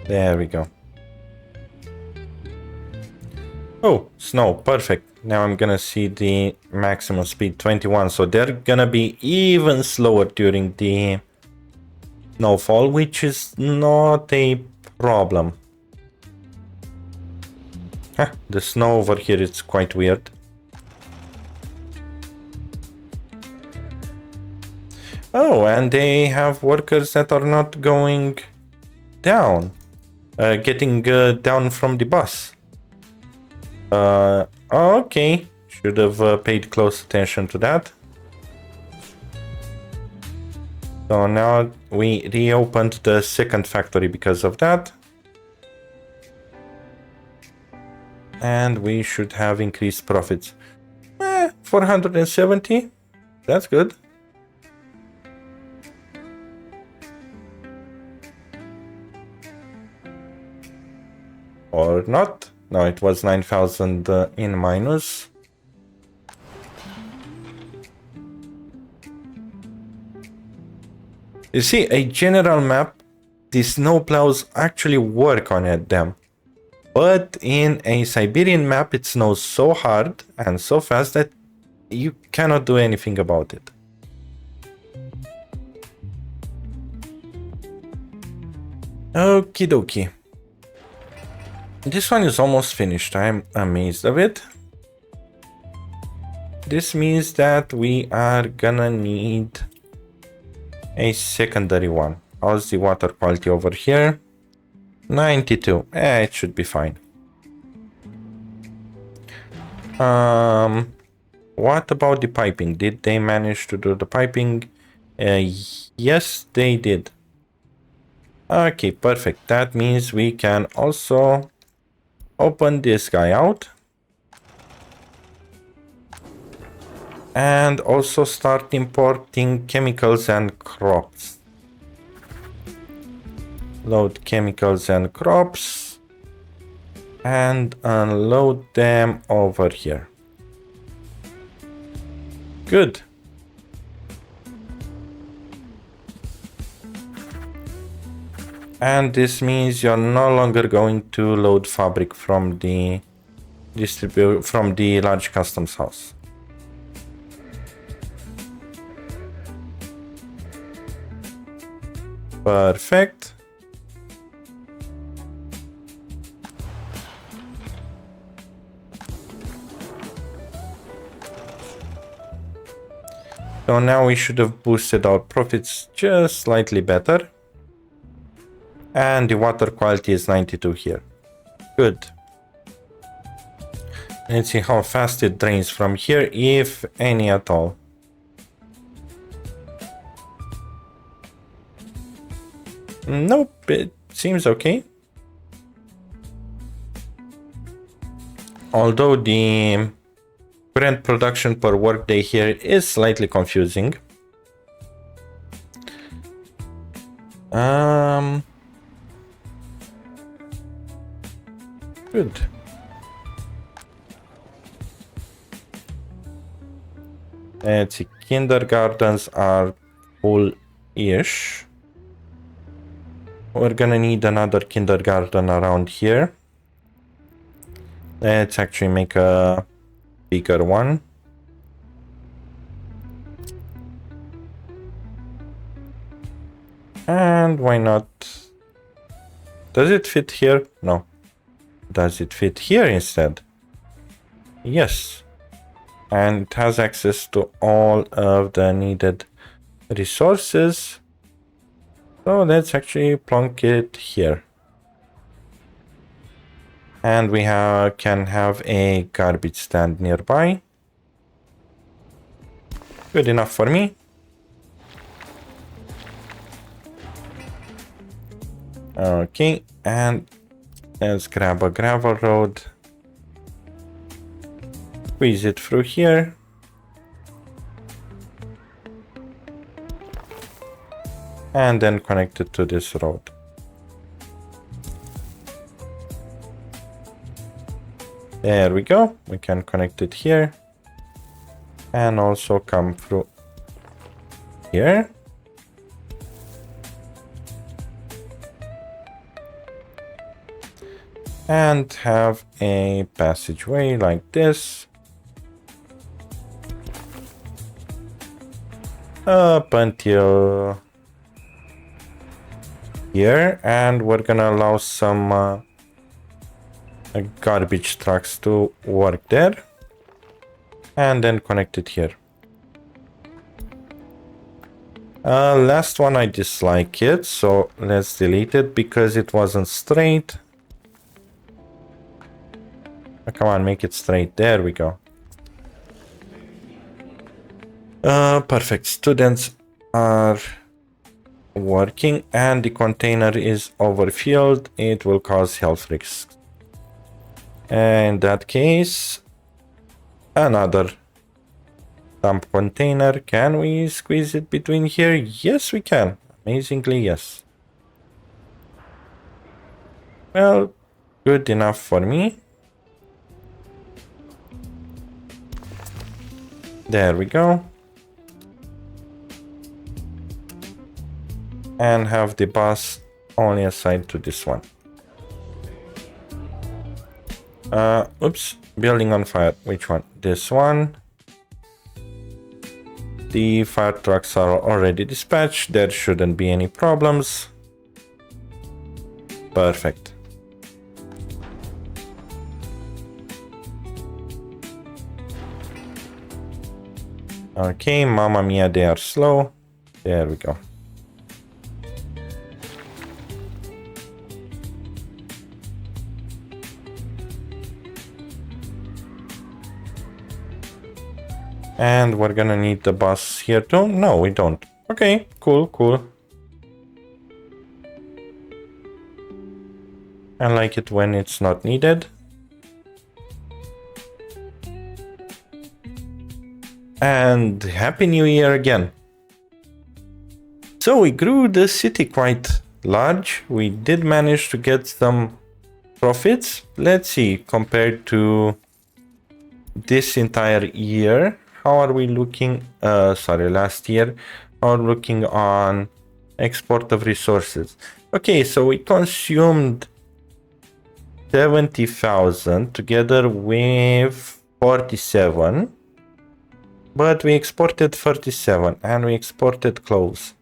There we go. Oh, snow, perfect. Now I'm gonna see the maximum speed 21, so they're gonna be even slower during the snowfall, which is not a problem. The snow over here is quite weird. Oh, and they have workers that are not going down, getting down from the bus. Okay, should have paid close attention to that. So now we reopened the second factory because of that. And we should have increased profits. 470, that's good. Or not. No, it was 9,000 in minus. You see, a general map, the snowplows actually work on them. But in a Siberian map, it snows so hard and so fast that you cannot do anything about it. Okie dokie. This one is almost finished. I'm amazed of it. This means that we are gonna need a secondary one. How's the water quality over here? 92. It should be fine. What about the piping? Did they manage to do the piping? Yes, they did. Okay, perfect. That means we can also open this guy out. And also start importing chemicals and crops. Load chemicals and crops. And unload them over here. Good. And this means you're no longer going to load fabric from the large customs house. Perfect. So now we should have boosted our profits just slightly better. And the water quality is 92 here. Good. Let's see how fast it drains from here, if any at all. Nope, it seems okay. Although the current production per workday here is slightly confusing. Good. Let's see, kindergartens are full-ish. We're gonna need another kindergarten around here. Let's actually make a bigger one. And why not? Does it fit here? No. Does it fit here instead? Yes. And it has access to all of the needed resources. So let's actually plonk it here. And we can have a garbage stand nearby. Good enough for me. Okay, and let's grab a gravel road. Squeeze it through here. And then connect it to this road. There we go. We can connect it here. and also come through here. And have a passageway like this up until here, and we're gonna allow some garbage trucks to work there and then connect it here. Last one, I dislike it, so let's delete it because it wasn't straight. Oh, come on, make it straight. There we go. Perfect. Students are working and the container is overfilled. It will cause health risks. In that case, another dump container. Can we squeeze it between here? Yes, we can. Amazingly, yes. Well, good enough for me. There we go. And have the bus only assigned to this one. Oops, building on fire. Which one? This one. The fire trucks are already dispatched. There shouldn't be any problems. Perfect. Okay, mamma mia, they are slow. There we go. And we're gonna need the bus here too? No, we don't. Okay, cool, cool. I like it when it's not needed. And Happy New Year again. So we grew the city quite large. We did manage to get some profits. Let's see, compared to this entire year, how are we looking? Last year, how are we looking on export of resources? Okay, so we consumed 70,000 together with 47. But we exported 37 and we exported clothes.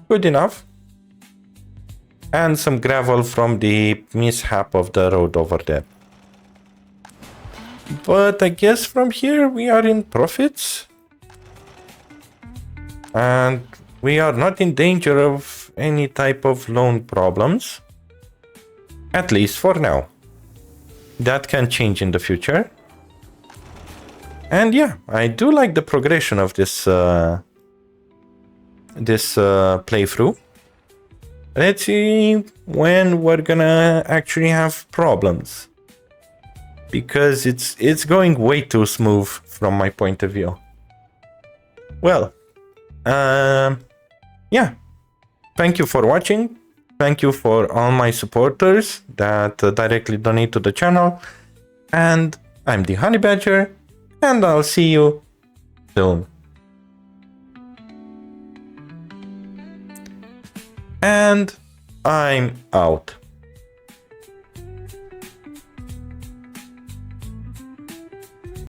Good enough. And some gravel from the mishap of the road over there. But I guess from here we are in profits. And we are not in danger of any type of loan problems. At least for now. That can change in the future. And yeah, I do like the progression of this playthrough. Let's see when we're gonna actually have problems, because it's going way too smooth from my point of view. Well, yeah. Thank you for watching. Thank you for all my supporters that directly donate to the channel. And I'm the Honey Badger. And I'll see you soon. And I'm out.